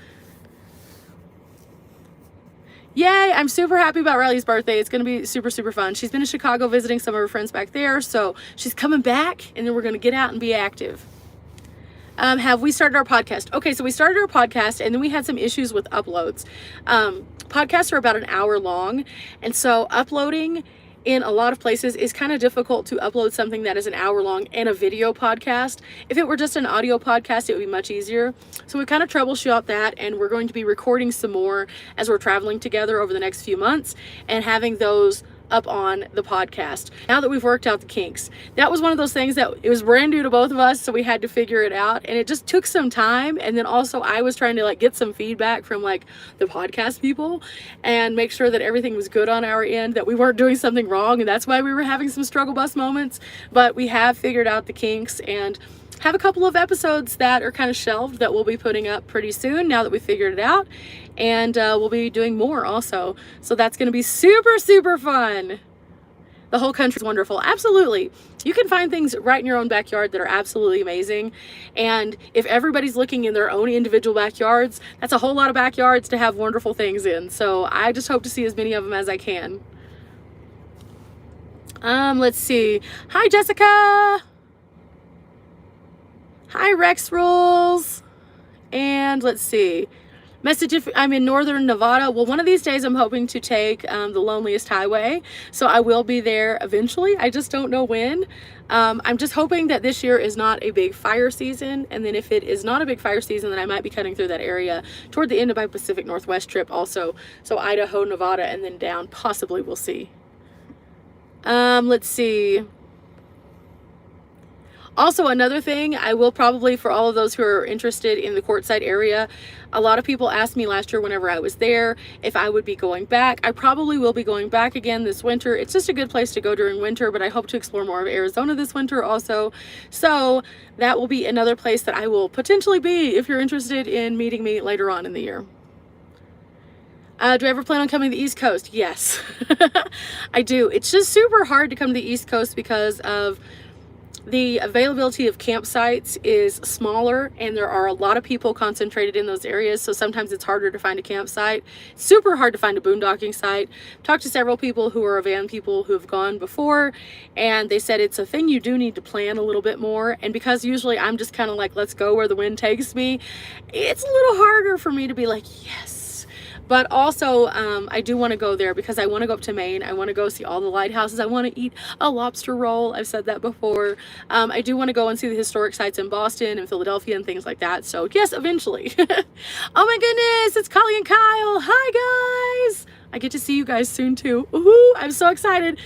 Yay, I'm super happy about Riley's birthday. It's gonna be super, super fun. She's been in Chicago visiting some of her friends back there, so she's coming back, and then we're gonna get out and be active. Have we started our podcast? Okay, so we started our podcast, and then we had some issues with uploads. Podcasts are about an hour long, and so uploading in a lot of places is kind of difficult to upload something that is an hour long and a video podcast. If it were just an audio podcast, it would be much easier. So we kind of troubleshoot that, and we're going to be recording some more as we're traveling together over the next few months and having those up on the podcast. Now that we've worked out the kinks, that was one of those things that it was brand new to both of us, so we had to figure it out, and it just took some time. And then also I was trying to like get some feedback from like the podcast people and make sure that everything was good on our end, that we weren't doing something wrong, and that's why we were having some struggle bus moments. But we have figured out the kinks and have a couple of episodes that are kind of shelved that we'll be putting up pretty soon now that we figured it out, and we'll be doing more also, so that's going to be super, super fun. The whole country's wonderful. Absolutely. You can find things right in your own backyard that are absolutely amazing, and if everybody's looking in their own individual backyards, that's a whole lot of backyards to have wonderful things in, so I just hope to see as many of them as I can. Let's see. Hi, Jessica. Hi, Rex Rules. And let's see. Message if I'm in northern Nevada. Well, one of these days I'm hoping to take the Loneliest Highway. So I will be there eventually. I just don't know when. I'm just hoping that this year is not a big fire season. And then if it is not a big fire season, then I might be cutting through that area toward the end of my Pacific Northwest trip also. So Idaho, Nevada, and then down. Possibly, we'll see. Let's see. Also, another thing, I will probably, for all of those who are interested in the Quartzsite area, a lot of people asked me last year whenever I was there if I would be going back. I probably will be going back again this winter. It's just a good place to go during winter, but I hope to explore more of Arizona this winter also. So that will be another place that I will potentially be if you're interested in meeting me later on in the year. Do I ever plan on coming to the East Coast? Yes, I do. It's just super hard to come to the East Coast because of the availability of campsites is smaller, and there are a lot of people concentrated in those areas, so sometimes it's harder to find a campsite. Super hard to find a boondocking site. Talked to several people who are van people who have gone before, and they said it's a thing you do need to plan a little bit more, and because usually I'm just kind of like, let's go where the wind takes me, it's a little harder for me to be like, yes. But also, I do want to go there because I want to go up to Maine. I want to go see all the lighthouses. I want to eat a lobster roll. I've said that before. I do want to go and see the historic sites in Boston and Philadelphia and things like that. So yes, eventually. Oh my goodness, it's Collie and Kyle. Hi guys. I get to see you guys soon too. Ooh, I'm so excited.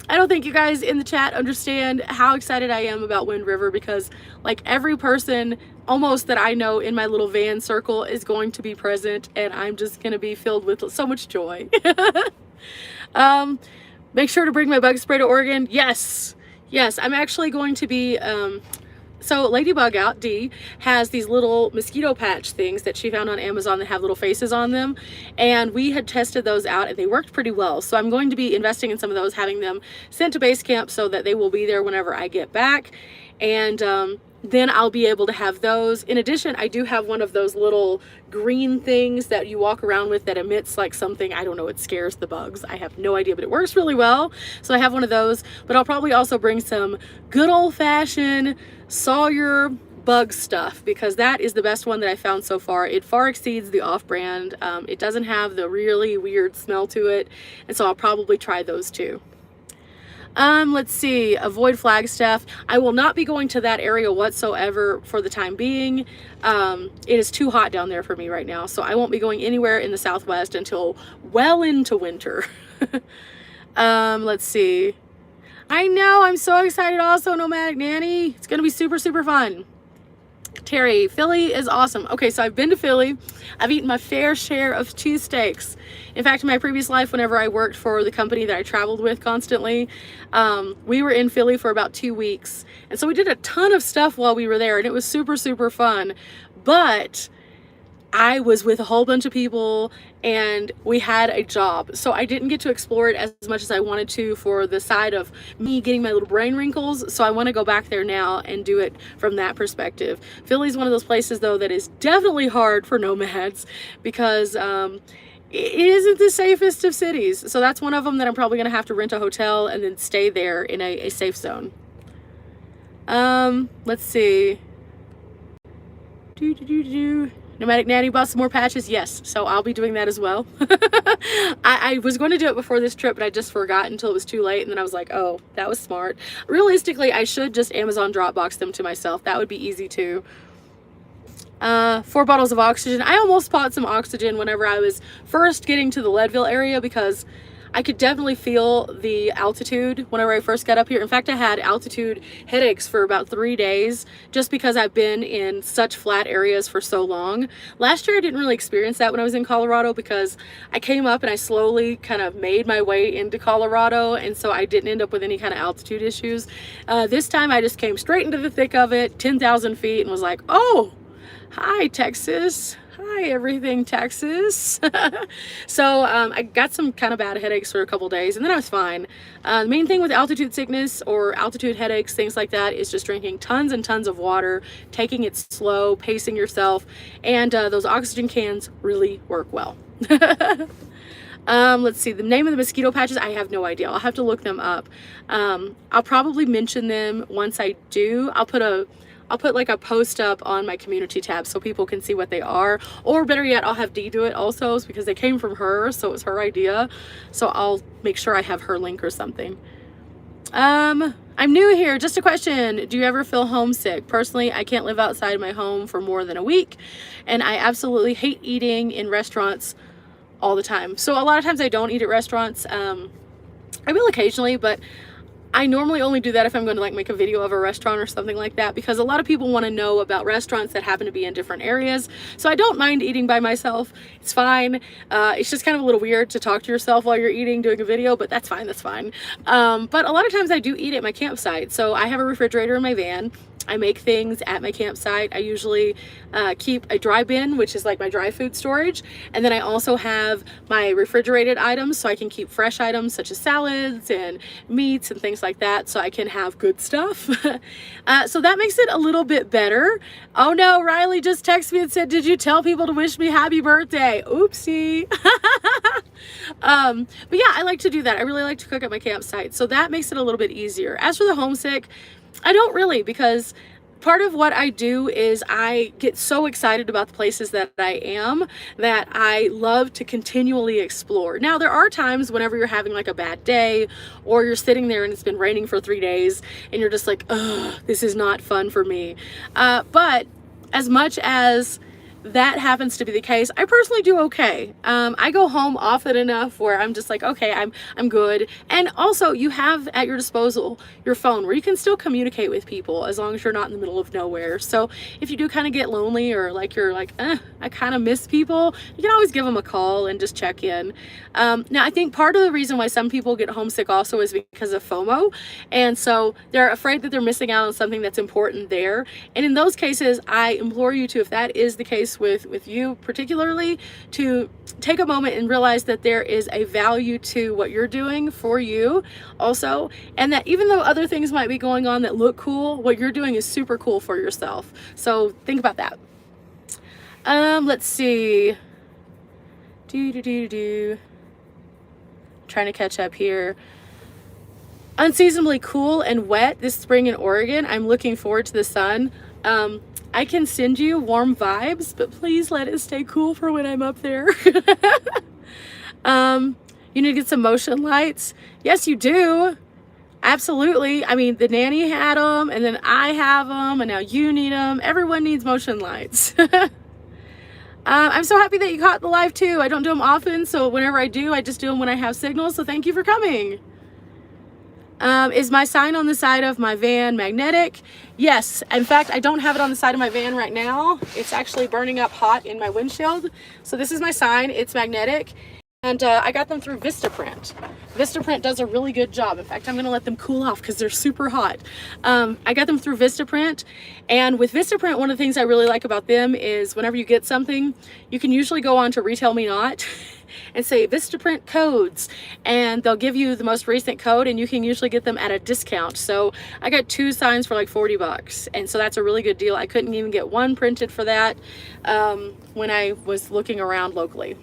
I don't think you guys in the chat understand how excited I am about Wind River, because like every person almost that I know in my little van circle is going to be present, and I'm just going to be filled with so much joy. Make sure to bring my bug spray to Oregon. Yes, I'm actually going to be So Ladybug out, D, has these little mosquito patch things that she found on Amazon that have little faces on them. And we had tested those out and they worked pretty well. So I'm going to be investing in some of those, having them sent to base camp so that they will be there whenever I get back. And then I'll be able to have those. In addition, I do have one of those little green things that you walk around with that emits like something, I don't know, it scares the bugs. I have no idea, but it works really well. So I have one of those, but I'll probably also bring some good old-fashioned Sawyer bug stuff, because that is the best one that I found so far. It far exceeds the off-brand. It doesn't have the really weird smell to it, and so I'll probably try those too. Let's see, avoid Flagstaff. I will not be going to that area whatsoever for the time being. It is too hot down there for me right now, so I won't be going anywhere in the Southwest until well into winter. Let's see. I know, I'm so excited also, Nomadic Nanny. It's gonna be super, super fun. Terry, Philly is awesome. Okay, so I've been to Philly. I've eaten my fair share of cheesesteaks. In fact, in my previous life, whenever I worked for the company that I traveled with constantly, we were in Philly for about 2 weeks. And so we did a ton of stuff while we were there, and it was super, super fun. But I was with a whole bunch of people and we had a job, so I didn't get to explore it as much as I wanted to for the side of me getting my little brain wrinkles. So I want to go back there now and do it from that perspective. Philly's one of those places though that is definitely hard for nomads, because it isn't the safest of cities. So that's one of them that I'm probably going to have to rent a hotel and then stay there in a safe zone. Let's see. Nomadic Nanny bought some more patches. Yes, so I'll be doing that as well. I was going to do it before this trip, but I just forgot until it was too late, and then I was like, oh, that was smart. Realistically, I should just Amazon Dropbox them to myself. That would be easy too. 4 bottles of oxygen. I almost bought some oxygen whenever I was first getting to the Leadville area, because I could definitely feel the altitude whenever I first got up here. In fact, I had altitude headaches for about 3 days just because I've been in such flat areas for so long. Last year, I didn't really experience that when I was in Colorado, because I came up and I slowly kind of made my way into Colorado, and so I didn't end up with any kind of altitude issues. This time, I just came straight into the thick of it, 10,000 feet, and was like, oh, hi, Texas. Hi, everything, Texas. So I got some kind of bad headaches for a couple days, and then I was fine. The main thing with altitude sickness or altitude headaches, things like that, is just drinking tons and tons of water, taking it slow, pacing yourself, and those oxygen cans really work well. Let's see, the name of the mosquito patches, I have no idea. I'll have to look them up. I'll probably mention them once I do. I'll put like a post up on my community tab so people can see what they are, or better yet, I'll have Dee do it also, because they came from her, so it was her idea. So I'll make sure I have her link or something. I'm new here, just a question. Do you ever feel homesick? Personally, I can't live outside my home for more than a week, and I absolutely hate eating in restaurants all the time. So a lot of times I don't eat at restaurants. I will occasionally, but I normally only do that if I'm going to like make a video of a restaurant or something like that, because a lot of people want to know about restaurants that happen to be in different areas. So I don't mind eating by myself. It's fine. It's just kind of a little weird to talk to yourself while you're eating, doing a video, but that's fine. That's fine. But a lot of times I do eat at my campsite. So I have a refrigerator in my van. I make things at my campsite. I usually keep a dry bin, which is like my dry food storage. And then I also have my refrigerated items, so I can keep fresh items such as salads and meats and things like that, so I can have good stuff. So that makes it a little bit better. Oh no, Riley just texted me and said, did you tell people to wish me happy birthday? Oopsie. But yeah, I like to do that. I really like to cook at my campsite, so that makes it a little bit easier. As for the homesick, I don't really, because part of what I do is I get so excited about the places that I am that I love to continually explore. Now, there are times whenever you're having like a bad day, or you're sitting there and it's been raining for 3 days and you're just like, ugh, this is not fun for me. But as much as that happens to be the case, I personally do okay. I go home often enough where I'm just like, okay, I'm good. And also, you have at your disposal your phone where you can still communicate with people as long as you're not in the middle of nowhere. So if you do kind of get lonely, or like you're like, I kind of miss people, you can always give them a call and just check in. Now, I think part of the reason why some people get homesick also is because of FOMO, and so they're afraid that they're missing out on something that's important there. And in those cases, I implore you to, if that is the case with you particularly, to take a moment and realize that there is a value to what you're doing for you also, and that even though other things might be going on that look cool, what you're doing is super cool for yourself. So think about that. Let's see. Trying to catch up here. Unseasonably cool and wet this spring in Oregon. I'm looking forward to the sun. I can send you warm vibes, but please let it stay cool for when I'm up there. You need to get some motion lights. Yes, you do. Absolutely. I mean, the nanny had them, and then I have them, and now you need them. Everyone needs motion lights. I'm so happy that you caught the live too. I don't do them often, so whenever I do, I just do them when I have signal. So thank you for coming. Is my sign on the side of my van magnetic? Yes. In fact, I don't have it on the side of my van right now. It's actually burning up hot in my windshield. So this is my sign. It's magnetic. And I got them through Vistaprint. Vistaprint does a really good job. In fact, I'm going to let them cool off because they're super hot. I got them through Vistaprint. And with Vistaprint, one of the things I really like about them is whenever you get something, you can usually go on to Retail Me Not and say Vistaprint codes, and they'll give you the most recent code, and you can usually get them at a discount. So I got 2 signs for like 40 bucks, and so that's a really good deal. I couldn't even get one printed for that when I was looking around locally.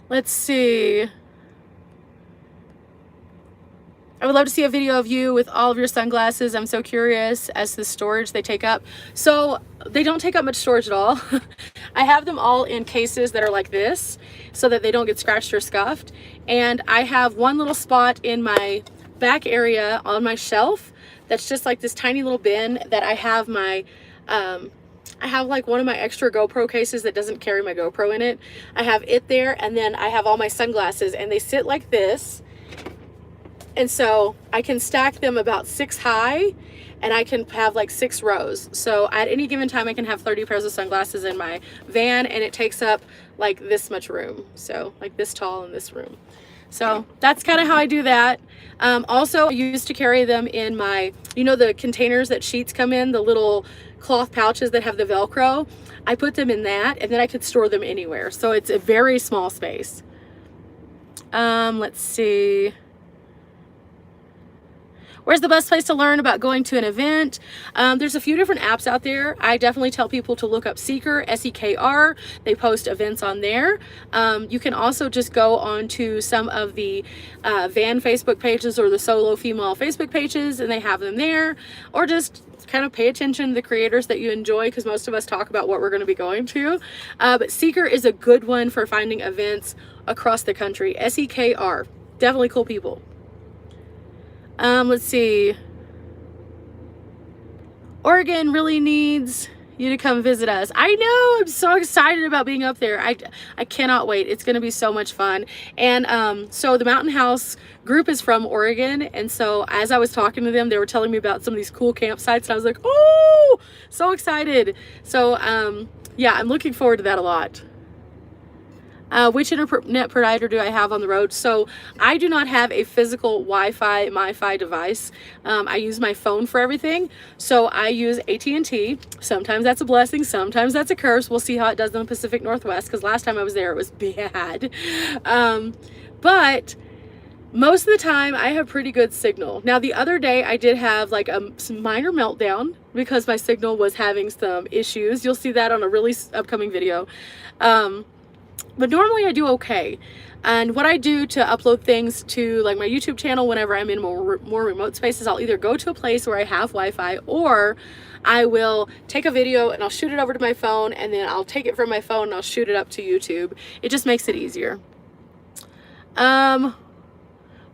Let's see. I would love to see a video of you with all of your sunglasses. I'm so curious as to the storage they take up. So they don't take up much storage at all. I have them all in cases that are like this so that they don't get scratched or scuffed. And I have one little spot in my back area on my shelf that's just like this tiny little bin that I have my I have like one of my extra GoPro cases that doesn't carry my GoPro in it. I have it there, and then I have all my sunglasses, and they sit like this. And so I can stack them about 6 high, and I can have like 6 rows. So at any given time, I can have 30 pairs of sunglasses in my van, and it takes up like this much room. So like this tall in this room. So that's kind of how I do that. Also, I used to carry them in my, you know, the containers that sheets come in, the little cloth pouches that have the Velcro. I put them in that, and then I could store them anywhere. So it's a very small space. Let's see. Where's the best place to learn about going to an event? There's a few different apps out there. I definitely tell people to look up Seeker, S-E-K-R. They post events on there. You can also just go on to some of the van Facebook pages or the solo female Facebook pages, and they have them there. Or just kind of pay attention to the creators that you enjoy, because most of us talk about what we're going to be going to. But Seeker is a good one for finding events across the country. S-E-K-R. Definitely cool people. Let's see. Oregon really needs you to come visit us. I know, I'm so excited about being up there. I cannot wait. It's going to be so much fun. And so the Mountain House group is from Oregon, and so as I was talking to them, they were telling me about some of these cool campsites, and I was like, oh, so excited. So yeah, I'm looking forward to that a lot. Which internet provider do I have on the road? So I do not have a physical Wi-Fi, MiFi device. I use my phone for everything. So I use AT&T. Sometimes that's a blessing. Sometimes that's a curse. We'll see how it does in the Pacific Northwest, because last time I was there, it was bad. But most of the time I have pretty good signal. Now, the other day I did have like some minor meltdown because my signal was having some issues. You'll see that on a really upcoming video. But normally I do okay. And what I do to upload things to like my YouTube channel whenever I'm in more remote spaces, I'll either go to a place where I have Wi-Fi, or I will take a video and I'll shoot it over to my phone, and then I'll take it from my phone and I'll shoot it up to YouTube. It just makes it easier.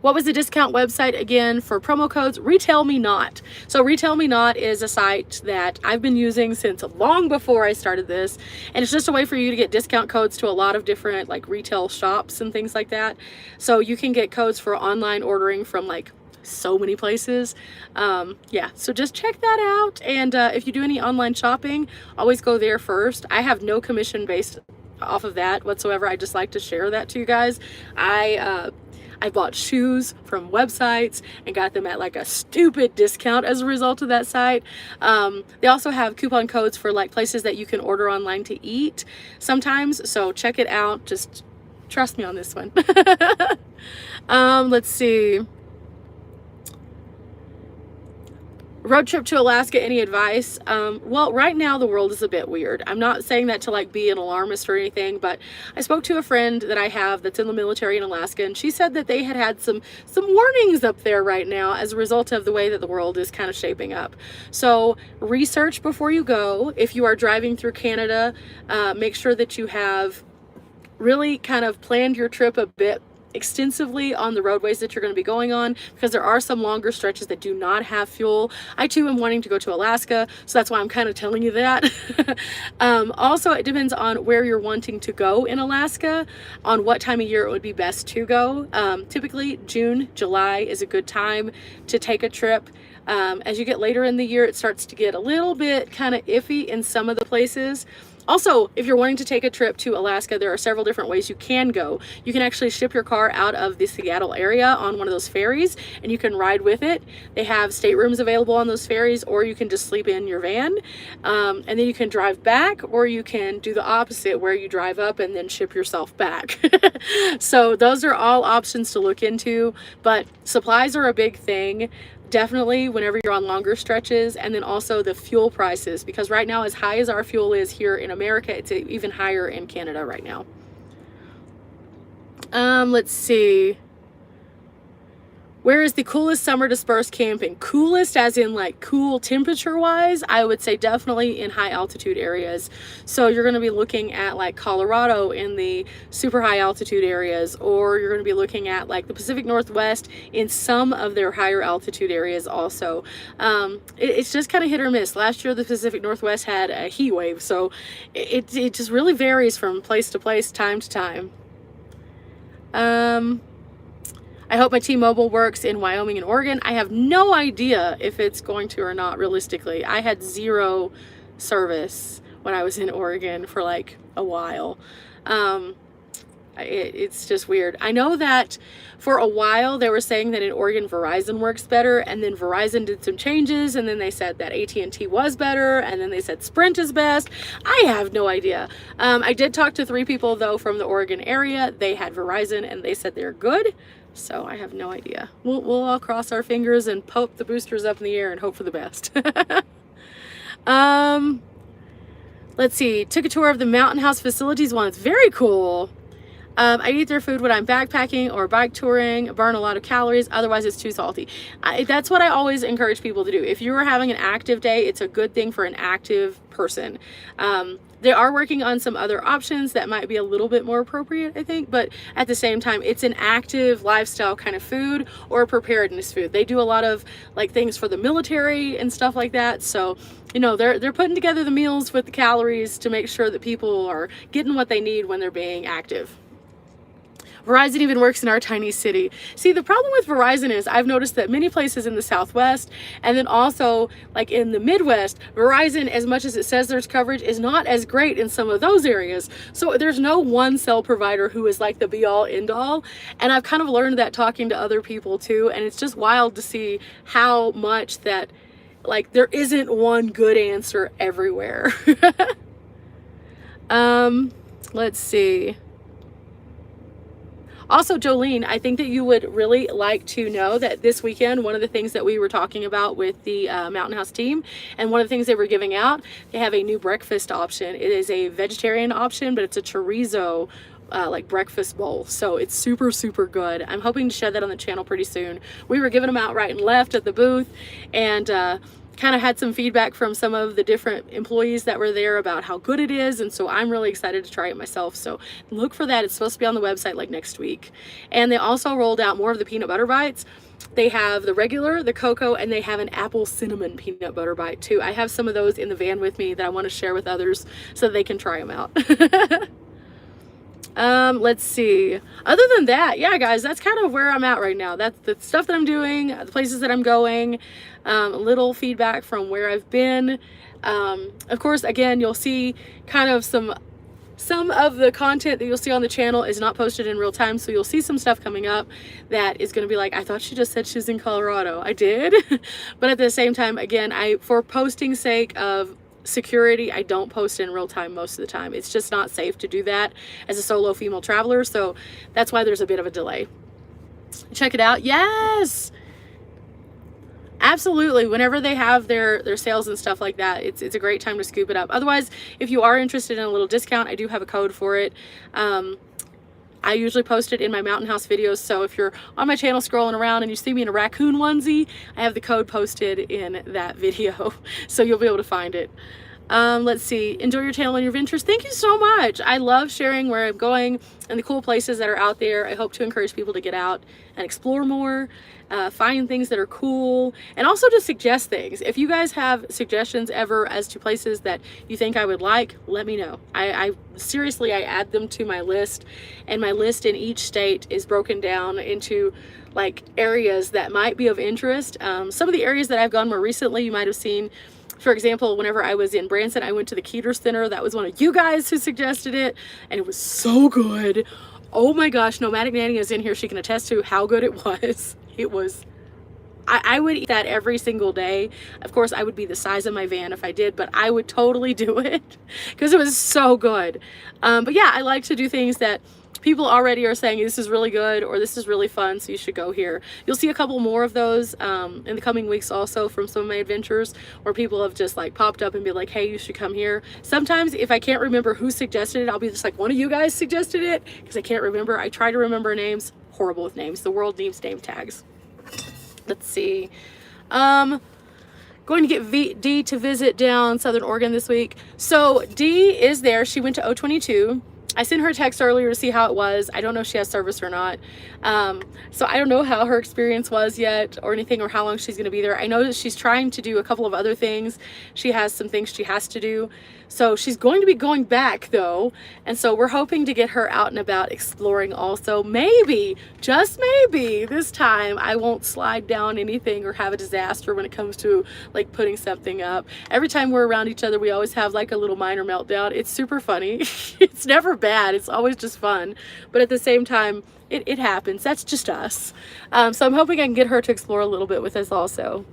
What was the discount website again for promo codes? Retail Me Not. So Retail Me Not is a site that I've been using since long before I started this, and it's just a way for you to get discount codes to a lot of different like retail shops and things like that. So you can get codes for online ordering from like so many places. Yeah, so just check that out. And if you do any online shopping, always go there first. I have no commission based off of that whatsoever. I just like to share that to you guys. I bought shoes from websites and got them at like a stupid discount as a result of that site. They also have coupon codes for like places that you can order online to eat sometimes. So check it out. Just trust me on this one. Let's see. Road trip to Alaska, any advice? Well, right now the world is a bit weird. I'm not saying that to like be an alarmist or anything, but I spoke to a friend that I have that's in the military in Alaska, and she said that they had some warnings up there right now as a result of the way that the world is kind of shaping up. So research before you go. If you are driving through Canada, make sure that you have really kind of planned your trip a bit extensively on the roadways that you're going to be going on, because there are some longer stretches that do not have fuel. I too am wanting to go to Alaska, so that's why I'm kind of telling you that. Also, it depends on where you're wanting to go in Alaska, on what time of year it would be best to go. Typically June, July is a good time to take a trip. As you get later in the year, it starts to get a little bit kind of iffy in some of the places. Also, if you're wanting to take a trip to Alaska, there are several different ways you can go. You can actually ship your car out of the Seattle area on one of those ferries, and you can ride with it. They have staterooms available on those ferries, or you can just sleep in your van. And then you can drive back, or you can do the opposite, where you drive up and then ship yourself back. So those are all options to look into, but supplies are a big thing. Definitely whenever you're on longer stretches, and then also the fuel prices, because right now, as high as our fuel is here in America, it's even higher in Canada right now. Let's see. Where is the coolest summer dispersed camping? Coolest as in like cool temperature wise, I would say definitely in high altitude areas. So you're going to be looking at like Colorado in the super high altitude areas, or you're going to be looking at like the Pacific Northwest in some of their higher altitude areas also. It's just kind of hit or miss. Last year the Pacific Northwest had a heat wave, so it just really varies from place to place, time to time. I hope my T-Mobile works in Wyoming and Oregon. I have no idea if it's going to or not, realistically. I had zero service when I was in Oregon for like a while. It's just weird. I know that for a while they were saying that in Oregon Verizon works better, and then Verizon did some changes, and then they said that AT&T was better, and then they said Sprint is best. I have no idea. I did talk to 3 people though from the Oregon area. They had Verizon and they said they're good. So I have no idea. We'll all cross our fingers and poke the boosters up in the air and hope for the best. Let's see. Took a tour of the Mountain House facilities once. Very cool. I eat their food when I'm backpacking or bike touring, burn a lot of calories, otherwise it's too salty. That's what I always encourage people to do. If you are having an active day, it's a good thing for an active person. They are working on some other options that might be a little bit more appropriate, I think, but at the same time, it's an active lifestyle kind of food or preparedness food. They do a lot of like things for the military and stuff like that. So, you know, they're putting together the meals with the calories to make sure that people are getting what they need when they're being active. Verizon even works in our tiny city. See, the problem with Verizon is I've noticed that many places in the Southwest, and then also like in the Midwest, Verizon, as much as it says there's coverage, is not as great in some of those areas. So there's no one cell provider who is like the be all end all. And I've kind of learned that talking to other people too. And it's just wild to see how much that like there isn't one good answer everywhere. Let's see. Also, Jolene, I think that you would really like to know that this weekend, one of the things that we were talking about with the Mountain House team, and one of the things they were giving out, they have a new breakfast option. It is a vegetarian option, but it's a chorizo like breakfast bowl. So it's super, super good. I'm hoping to share that on the channel pretty soon. We were giving them out right and left at the booth, and kind of had some feedback from some of the different employees that were there about how good it is, and so I'm really excited to try it myself. So look for that. It's supposed to be on the website like next week. And they also rolled out more of the peanut butter bites. They have the regular, the cocoa, and they have an apple cinnamon peanut butter bite too. I have some of those in the van with me that I want to share with others so that they can try them out. Let's see. Other than that, yeah, guys, that's kind of where I'm at right now. That's the stuff that I'm doing, the places that I'm going, a little feedback from where I've been. Of course, again, you'll see kind of some of the content that you'll see on the channel is not posted in real time, so you'll see some stuff coming up that is going to be like, I thought she just said she was in Colorado. I did. But at the same time, again, for posting sake of security, I don't post in real time most of the time. It's just not safe to do that as a solo female traveler, so that's why there's a bit of a delay. Check it out. Yes, absolutely. Whenever they have their sales and stuff like that, it's a great time to scoop it up. Otherwise, if you are interested in a little discount, I do have a code for it. I usually post it in my Mountain House videos, so if you're on my channel scrolling around and you see me in a raccoon onesie, I have the code posted in that video, so you'll be able to find it. Let's see. Enjoy your channel and your ventures. Thank you so much. I love sharing where I'm going and the cool places that are out there. I hope to encourage people to get out and explore more, find things that are cool, and also to suggest things. If you guys have suggestions ever as to places that you think I would like, let me know. I seriously, I add them to my list, and my list in each state is broken down into like areas that might be of interest. Some of the areas that I've gone more recently, you might have seen. For example, whenever I was in Branson, I went to the Keeter Center. That was one of you guys who suggested it, and it was so good. Oh my gosh, Nomadic Nanny is in here. She can attest to how good it was. It was, I would eat that every single day. Of course, I would be the size of my van if I did, but I would totally do it because it was so good. But yeah, I like to do things that people already are saying this is really good or this is really fun, so you should go here. You'll see a couple more of those in the coming weeks also from some of my adventures where people have just like popped up and be like, hey, you should come here. Sometimes if I can't remember who suggested it, I'll be just like, one of you guys suggested it, because I can't remember. I try to remember names. Horrible with names. The world needs name tags. Let's see. Going to get Dee to visit down Southern Oregon this week. So Dee is there. She went to O22. I sent her a text earlier to see how it was. I don't know if she has service or not. So I don't know how her experience was yet or anything, or how long she's going to be there. I know that she's trying to do a couple of other things. She has some things she has to do. So she's going to be going back though. And so we're hoping to get her out and about exploring also. Maybe, just maybe this time I won't slide down anything or have a disaster when it comes to like putting something up. Every time we're around each other, we always have like a little minor meltdown. It's super funny. It's never bad. It's always just fun. But at the same time, it happens. That's just us. So I'm hoping I can get her to explore a little bit with us also.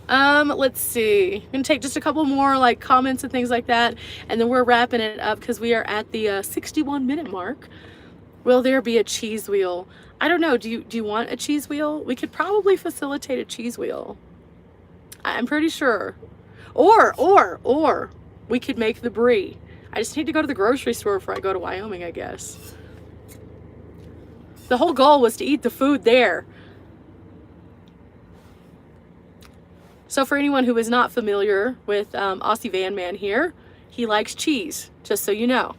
Let's see. I'm gonna take just a couple more like comments and things like that, and then we're wrapping it up because we are at the 61-minute mark. Will there be a cheese wheel? I don't know. Do you want a cheese wheel? We could probably facilitate a cheese wheel. I'm pretty sure. Or we could make the brie. I just need to go to the grocery store before I go to Wyoming, I guess. The whole goal was to eat the food there. So for anyone who is not familiar with Aussie Van Man here, he likes cheese, just so you know.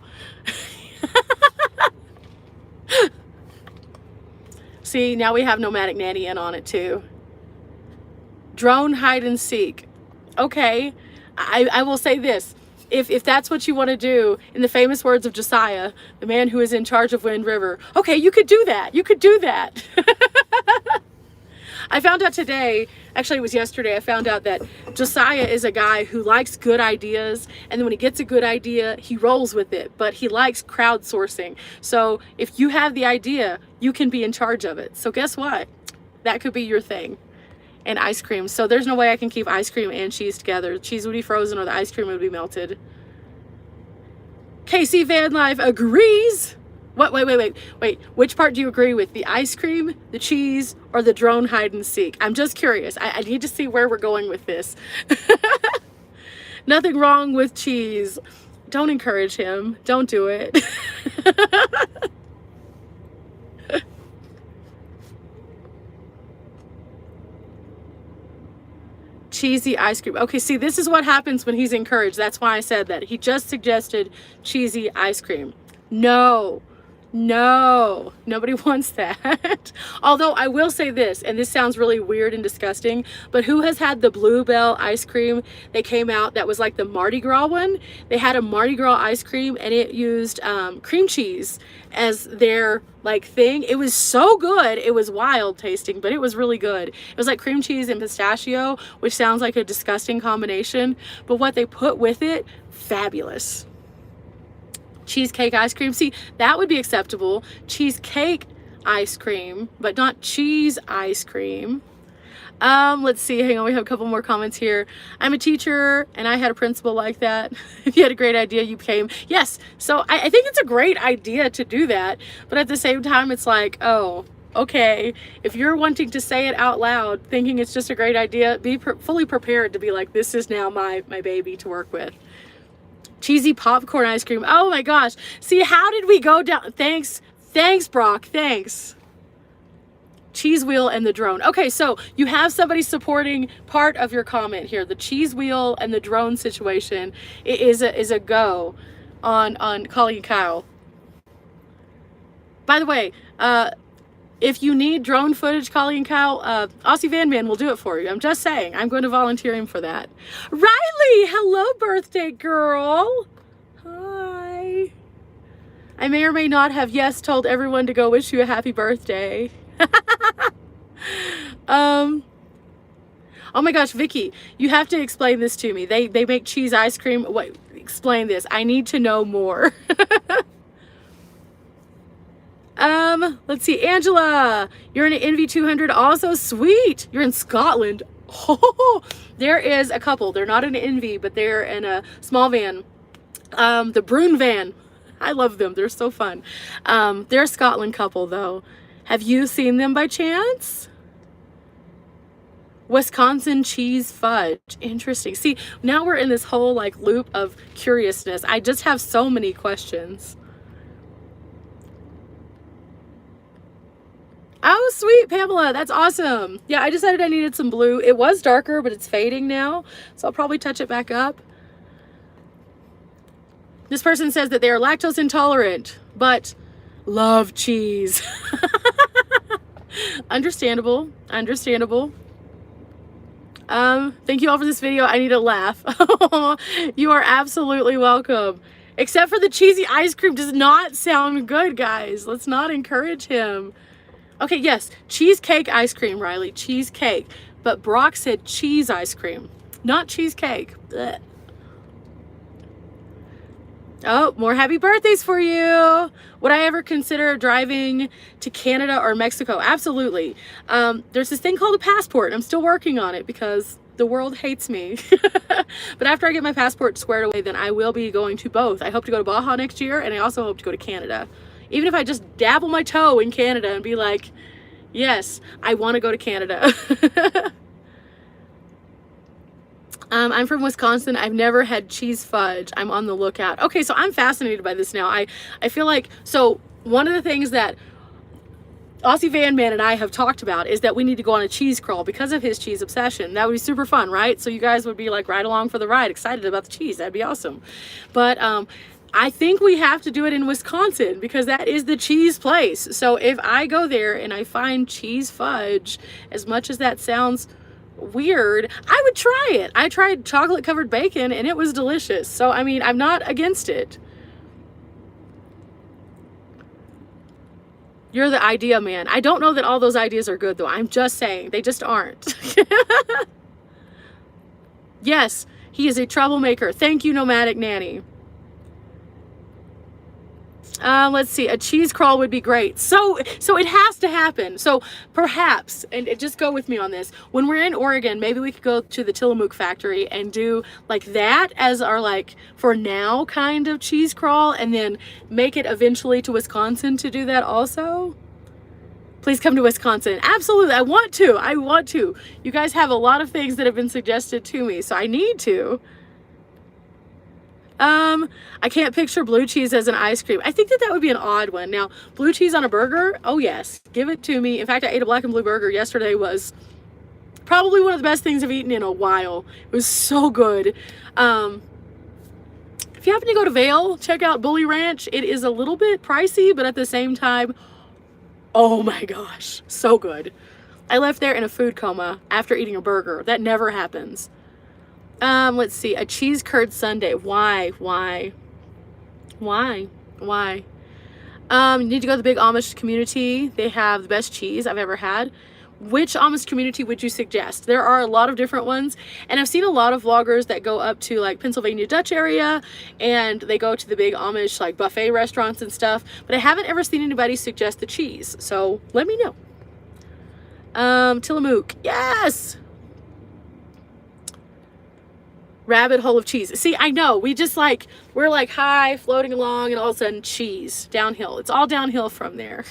See, now we have Nomadic Nanny in on it too. Drone hide and seek. Okay, I will say this. If that's what you want to do, in the famous words of Josiah, the man who is in charge of Wind River, okay, you could do that. You could do that. I found out today, actually it was yesterday, I found out that Josiah is a guy who likes good ideas, and then when he gets a good idea, he rolls with it, but he likes crowdsourcing. So if you have the idea, you can be in charge of it. So guess what? That could be your thing. And ice cream. So there's no way I can keep ice cream and cheese together. The cheese would be frozen or the ice cream would be melted. KC Van Life agrees. What? Wait. Which part do you agree with? The ice cream, the cheese, or the drone hide and seek? I'm just curious. I need to see where we're going with this. Nothing wrong with cheese. Don't encourage him. Don't do it. cheesy ice cream. Okay, see, this is what happens when he's encouraged. That's why I said that. He just suggested cheesy ice cream. No, no, nobody wants that. Although I will say this, and this sounds really weird and disgusting, but who has had the Bluebell ice cream that came out that was like the Mardi Gras one? They had a Mardi Gras ice cream and it used cream cheese as their like thing. It was so good. It was wild tasting, but it was really good. It was like cream cheese and pistachio, which sounds like a disgusting combination, but what they put with it, fabulous. Cheesecake ice cream. See, that would be acceptable. Cheesecake ice cream, but not cheese ice cream. Let's see. Hang on. We have a couple more comments here. I'm a teacher and I had a principal like that. If you had a great idea, you came. Yes. So I think it's a great idea to do that. But at the same time, it's like, oh, okay. If you're wanting to say it out loud, thinking it's just a great idea, be fully prepared to be like, this is now my baby to work with. Cheesy popcorn ice cream. Oh my gosh. See, how did we go down? Thanks, Brock. Thanks. Cheese wheel and the drone. Okay, so you have somebody supporting part of your comment here. The cheese wheel and the drone situation is a go on Colleen Kyle. By the way, if you need drone footage, Colleen Kyle, Aussie Van Man will do it for you. I'm just saying. I'm going to volunteer him for that. Riley, hello, birthday girl. Hi. I may or may not have, yes, told everyone to go wish you a happy birthday. Oh my gosh, Vicky, you have to explain this to me. They make cheese ice cream. Wait, explain this. I need to know more. Let's see, Angela, you're in an NV200 also. Sweet. You're in Scotland. Oh, there is a couple. They're not in an NV, but they're in a small van. The Bruin van. I love them. They're so fun. They're a Scotland couple though. Have you seen them by chance? Wisconsin cheese fudge. Interesting. See, now we're in this whole like loop of curiousness. I just have so many questions. Oh, sweet, Pamela. That's awesome. Yeah, I decided I needed some blue. It was darker, but it's fading now, so I'll probably touch it back up. This person says that they are lactose intolerant, but love cheese. Understandable. Understandable. Thank you all for this video. I need a laugh. You are absolutely welcome. Except for the cheesy ice cream does not sound good, guys. Let's not encourage him. Okay, yes, cheesecake ice cream, Riley, cheesecake. But Brock said cheese ice cream, not cheesecake. Blech. Oh, more happy birthdays for you. Would I ever consider driving to Canada or Mexico? Absolutely. There's this thing called a passport, and I'm still working on it because the world hates me. But after I get my passport squared away, then I will be going to both. I hope to go to Baja next year, and I also hope to go to Canada. Even if I just dabble my toe in Canada and be like, yes, I want to go to Canada. I'm from Wisconsin. I've never had cheese fudge. I'm on the lookout. Okay, so I'm fascinated by this now. I feel like, so one of the things that Aussie Van Man and I have talked about is that we need to go on a cheese crawl because of his cheese obsession. That would be super fun, right? So you guys would be like right along for the ride, excited about the cheese. That'd be awesome. But I think we have to do it in Wisconsin because that is the cheese place. So if I go there and I find cheese fudge, as much as that sounds weird, I would try it. I tried chocolate covered bacon and it was delicious. So, I mean, I'm not against it. You're the idea man. I don't know that all those ideas are good though. I'm just saying they just aren't. Yes, he is a troublemaker. Thank you, Nomadic Nanny. Let's see, a cheese crawl would be great. So it has to happen. So perhaps, and just go with me on this, when we're in Oregon, maybe we could go to the Tillamook factory and do like that as our like for now kind of cheese crawl, and then make it eventually to Wisconsin to do that also. Please come to Wisconsin. Absolutely, I want to. You guys have a lot of things that have been suggested to me, so I need to. I can't picture blue cheese as an ice cream. I think that would be an odd one. Now, blue cheese on a burger? Oh yes, give it to me. In fact, I ate a black and blue burger yesterday. Was Probably one of the best things I've eaten in a while. It was so good. If you happen to go to Vail, check out Bully Ranch. It is a little bit pricey, but at the same time, oh my gosh, so good. I left there in a food coma after eating a burger. That never happens. Let's see, a cheese curd sundae. Why? You need to go to the big Amish community. They have the best cheese I've ever had. Which Amish community would you suggest? There are a lot of different ones, and I've seen a lot of vloggers that go up to like Pennsylvania Dutch area, and they go to the big Amish like buffet restaurants and stuff, but I haven't ever seen anybody suggest the cheese, so let me know. Tillamook, yes! Rabbit hole of cheese. See, I know, we're like high, floating along, and all of a sudden cheese, downhill. It's all downhill from there.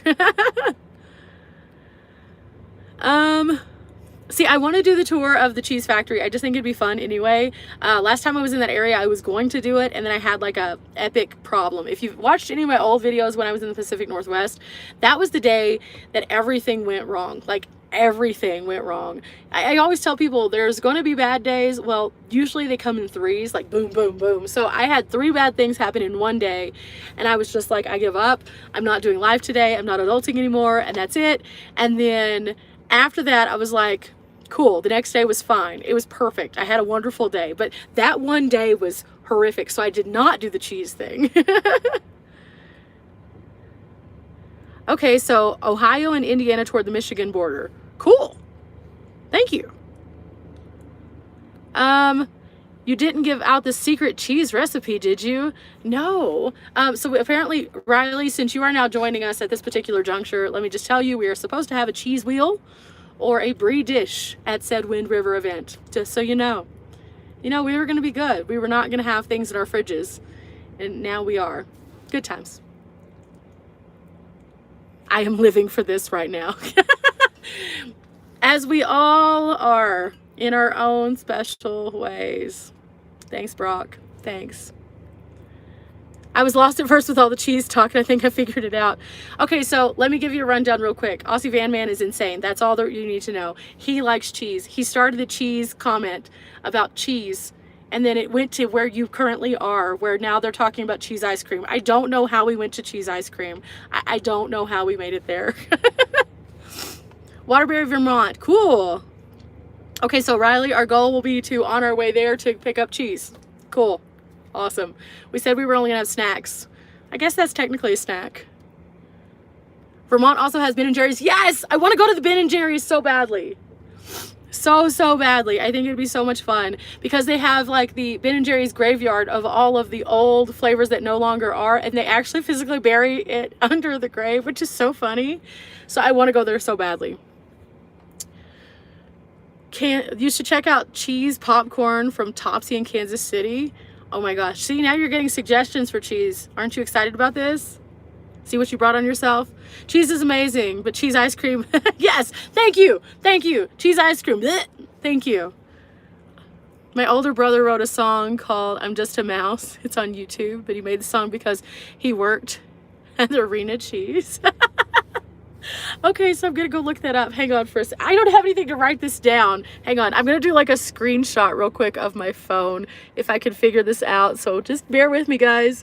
See, I want to do the tour of the cheese factory. I just think it'd be fun anyway. Last time I was in that area, I was going to do it, and then I had like a epic problem. If you've watched any of my old videos when I was in the Pacific Northwest, that was the day that everything went wrong. Like, everything went wrong. I always tell people there's going to be bad days. Well, usually they come in threes, like boom, boom, boom. So I had 3 bad things happen in one day, and I was just like, I give up. I'm not doing live today. I'm not adulting anymore, and that's it. And then after that, I was like, cool. The next day was fine. It was perfect. I had a wonderful day, but that one day was horrific. So I did not do the cheese thing. Okay, so Ohio and Indiana toward the Michigan border. Cool. Thank you. You didn't give out the secret cheese recipe, did you? No. So apparently, Riley, since you are now joining us at this particular juncture, let me just tell you, we are supposed to have a cheese wheel or a brie dish at said Wind River event, just so you know. You know, we were going to be good. We were not going to have things in our fridges, and now we are. Good times. I am living for this right now. As we all are in our own special ways. Thanks, Brock. Thanks. I was lost at first with all the cheese talk, and I think I figured it out. Okay, so let me give you a rundown real quick. Aussie Van Man is insane. That's all that you need to know. He likes cheese. He started the cheese comment about cheese, and then it went to where you currently are, where now they're talking about cheese ice cream. I don't know how we went to cheese ice cream. I don't know how we made it there. Waterbury, Vermont. Cool. Okay, so Riley, our goal will be to, on our way there, to pick up cheese. Cool. Awesome. We said we were only gonna have snacks. I guess that's technically a snack. Vermont also has Ben & Jerry's. Yes! I want to go to the Ben & Jerry's so badly. So badly. I think it'd be so much fun because they have like the Ben & Jerry's graveyard of all of the old flavors that no longer are, and they actually physically bury it under the grave, which is so funny. So I want to go there so badly. You should check out cheese popcorn from Topsy in Kansas City. Oh my gosh. See, now you're getting suggestions for cheese. Aren't you excited about this? See what you brought on yourself? Cheese is amazing, but cheese ice cream. Yes, thank you. Thank you. Cheese ice cream. Blech. Thank you. My older brother wrote a song called I'm Just a Mouse. It's on YouTube, but he made the song because he worked at the Arena Cheese. Okay, so I'm gonna go look that up. Hang on for a second. I don't have anything to write this down. Hang on, I'm gonna do like a screenshot real quick of my phone if I can figure this out. So just bear with me, guys.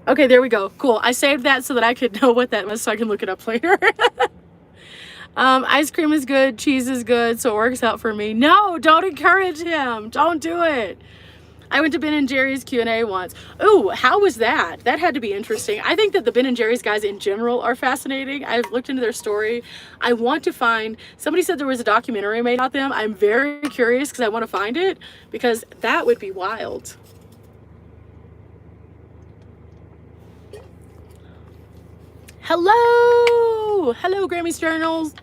Okay, there we go. Cool. I saved that so that I could know what that was so I can look it up later. Ice cream is good. Cheese is good. So it works out for me. No, don't encourage him. Don't do it. I went to Ben & Jerry's Q&A once. Ooh, how was that? That had to be interesting. I think that the Ben & Jerry's guys in general are fascinating. I've looked into their story. I want to find, somebody said there was a documentary made about them. I'm very curious because I want to find it because that would be wild. Hello! Hello, Grammy's Journals.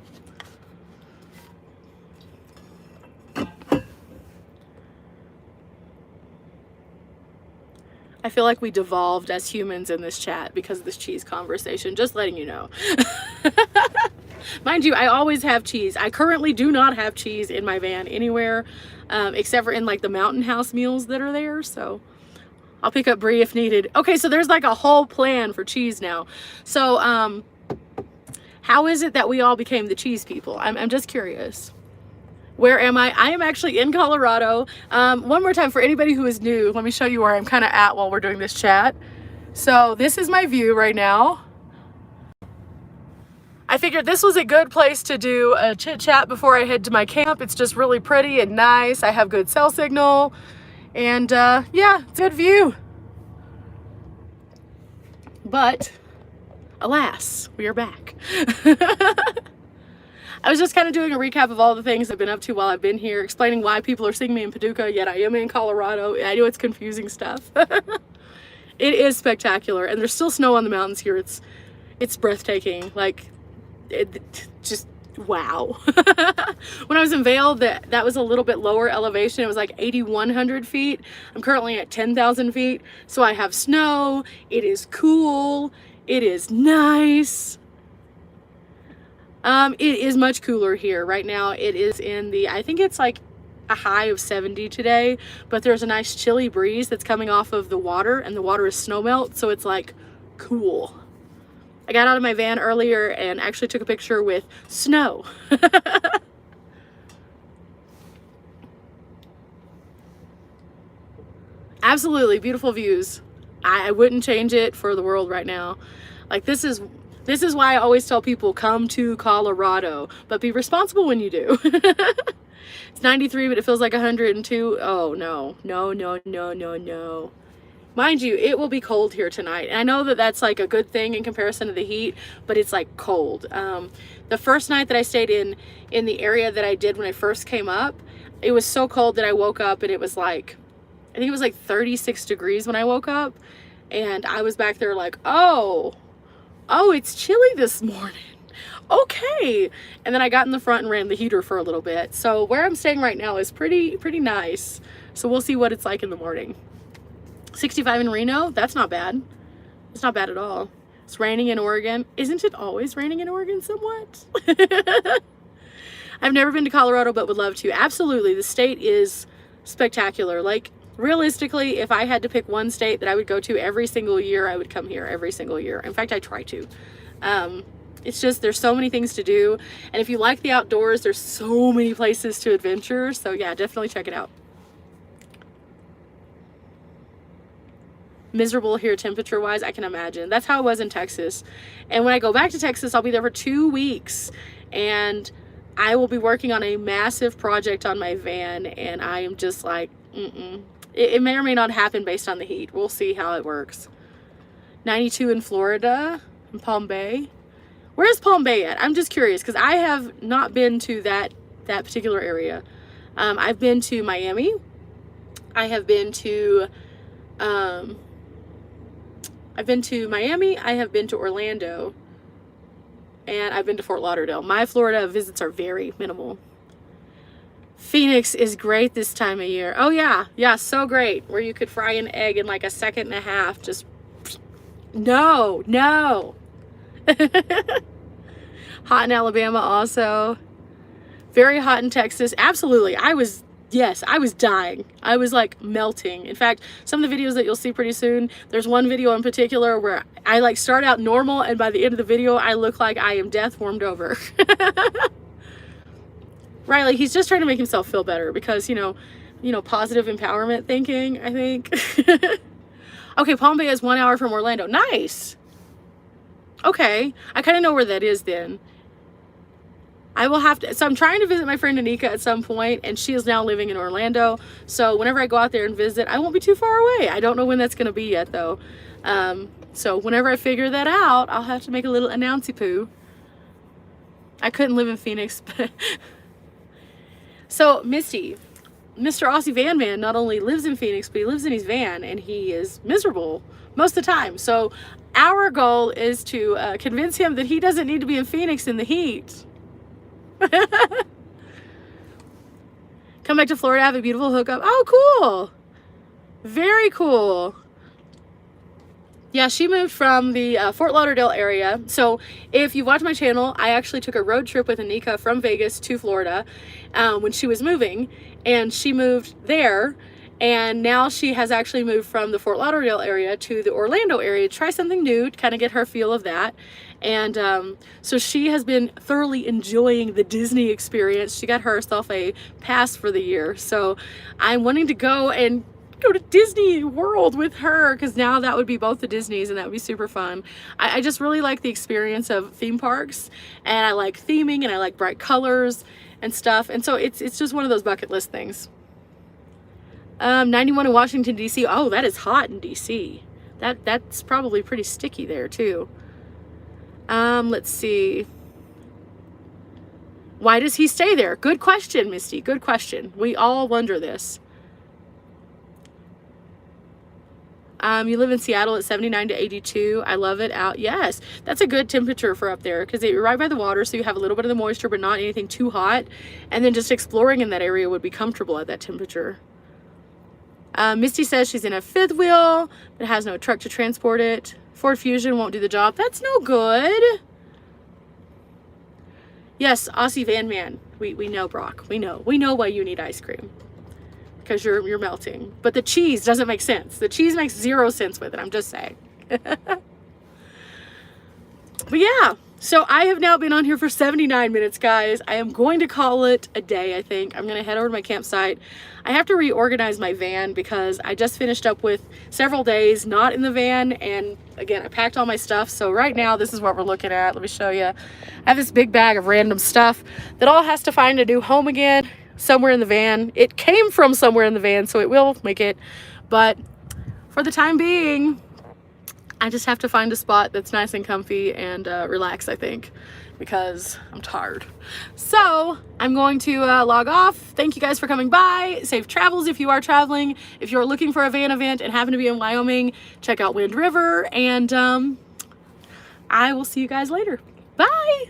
I feel like we devolved as humans in this chat because of this cheese conversation. Just letting you know. Mind you, I always have cheese. I currently do not have cheese in my van anywhere, except for in like the Mountain House meals that are there. So I'll pick up brie if needed. Okay, so there's like a whole plan for cheese now. So how is it that we all became the cheese people? I'm just curious. Where am I? I am actually in Colorado. One more time for anybody who is new, let me show you where I'm kind of at while we're doing this chat. So this is my view right now. I figured this was a good place to do a chit chat before I head to my camp. It's just really pretty and nice. I have good cell signal, and yeah, it's a good view. But alas, we are back. I was just kind of doing a recap of all the things I've been up to while I've been here, explaining why people are seeing me in Paducah, yet I am in Colorado. I know it's confusing stuff. It is spectacular, and there's still snow on the mountains here. It's breathtaking. Like, just wow. When I was in Vail, that was a little bit lower elevation. It was like 8,100 feet. I'm currently at 10,000 feet, so I have snow. It is cool. It is nice. It is much cooler here right now. It is in the, I think it's like a high of 70 today, but there's a nice chilly breeze that's coming off of the water, and the water is snow melt, so it's like cool. I got out of my van earlier and actually took a picture with snow. Absolutely beautiful views. I wouldn't change it for the world right now. Like, this is why I always tell people, come to Colorado, but be responsible when you do. It's 93, but it feels like 102. Oh, no, no, no, no, no, no. Mind you, it will be cold here tonight. And I know that that's like a good thing in comparison to the heat, but it's like cold. The first night that I stayed in the area that I did when I first came up, it was so cold that I woke up and it was like, I think it was like 36 degrees when I woke up. And I was back there like, oh, it's chilly this morning. Okay. And then I got in the front and ran the heater for a little bit. So where I'm staying right now is pretty nice. So we'll see what it's like in the morning. 65 in Reno, that's not bad. It's not bad at all. It's raining in Oregon. Isn't it always raining in Oregon somewhat? I've never been to Colorado, but would love to. Absolutely. The state is spectacular. Like, realistically, if I had to pick one state that I would go to every single year, I would come here every single year. In fact, I try to. It's just, there's so many things to do. And if you like the outdoors, there's so many places to adventure. So yeah, definitely check it out. Miserable here temperature wise, I can imagine. That's how it was in Texas. And when I go back to Texas, I'll be there for 2 weeks, and I will be working on a massive project on my van, and I am just like, It may or may not happen based on the heat. We'll see how it works. 92 in Florida, in Palm Bay. Where is Palm Bay at? I'm just curious, because I have not been to that particular area. I've been to Miami. I have been to Miami, I have been to Orlando, and I've been to Fort Lauderdale. My Florida visits are very minimal. Phoenix is great this time of year. Oh yeah, yeah, so great. Where you could fry an egg in like a second and a half. Just, no. Hot in Alabama also. Very hot in Texas. Absolutely, I was dying. I was like melting. In fact, some of the videos that you'll see pretty soon, there's one video in particular where I like start out normal, and by the end of the video, I look like I am death warmed over. Riley, he's just trying to make himself feel better because, you know, positive empowerment thinking, I think. Okay, Palm Bay is 1 hour from Orlando. Nice. Okay, I kind of know where that is then. I will have to, so I'm trying to visit my friend Anika at some point, and she is now living in Orlando. So whenever I go out there and visit, I won't be too far away. I don't know when that's going to be yet though. So whenever I figure that out, I'll have to make a little announcy poo. I couldn't live in Phoenix, but so Misty, Mr. Aussie Van Man not only lives in Phoenix, but he lives in his van, and he is miserable most of the time. So our goal is to convince him that he doesn't need to be in Phoenix in the heat. Come back to Florida, have a beautiful hookup. Oh, cool. Very cool. Yeah, she moved from the Fort Lauderdale area. So if you watch my channel, I actually took a road trip with Anika from Vegas to Florida when she was moving, and she moved there. And now she has actually moved from the Fort Lauderdale area to the Orlando area to try something new, to kind of get her feel of that. And so she has been thoroughly enjoying the Disney experience. She got herself a pass for the year. So I'm wanting to go to Disney World with her, because now that would be both the Disneys and that would be super fun. I just really like the experience of theme parks, and I like theming, and I like bright colors and stuff. And so it's just one of those bucket list things. 91 in Washington, D.C. Oh, that is hot in D.C. That's probably pretty sticky there, too. Let's see. Why does he stay there? Good question, Misty. Good question. We all wonder this. You live in Seattle at 79 to 82. I love it out. Yes, that's a good temperature for up there, because you're right by the water, so you have a little bit of the moisture, but not anything too hot. And then just exploring in that area would be comfortable at that temperature. Misty says she's in a fifth wheel, but has no truck to transport it. Ford Fusion won't do the job. That's no good. Yes, Aussie Van Man. We know, Brock. We know why you need ice cream. Because you're melting. But the cheese doesn't make sense. The cheese makes 0 sense with it. I'm just saying. But yeah. So I have now been on here for 79 minutes, guys. I am going to call it a day, I think. I'm going to head over to my campsite. I have to reorganize my van because I just finished up with several days not in the van. And again, I packed all my stuff. So right now, this is what we're looking at. Let me show you. I have this big bag of random stuff that all has to find a new home again somewhere in the van. It came from somewhere in the van, so it will make it. But for the time being, I just have to find a spot that's nice and comfy and relax, I think, because I'm tired. So I'm going to log off. Thank you guys for coming by. Safe travels if you are traveling. If you're looking for a van event and happen to be in Wyoming, check out Wind River, and I will see you guys later. Bye.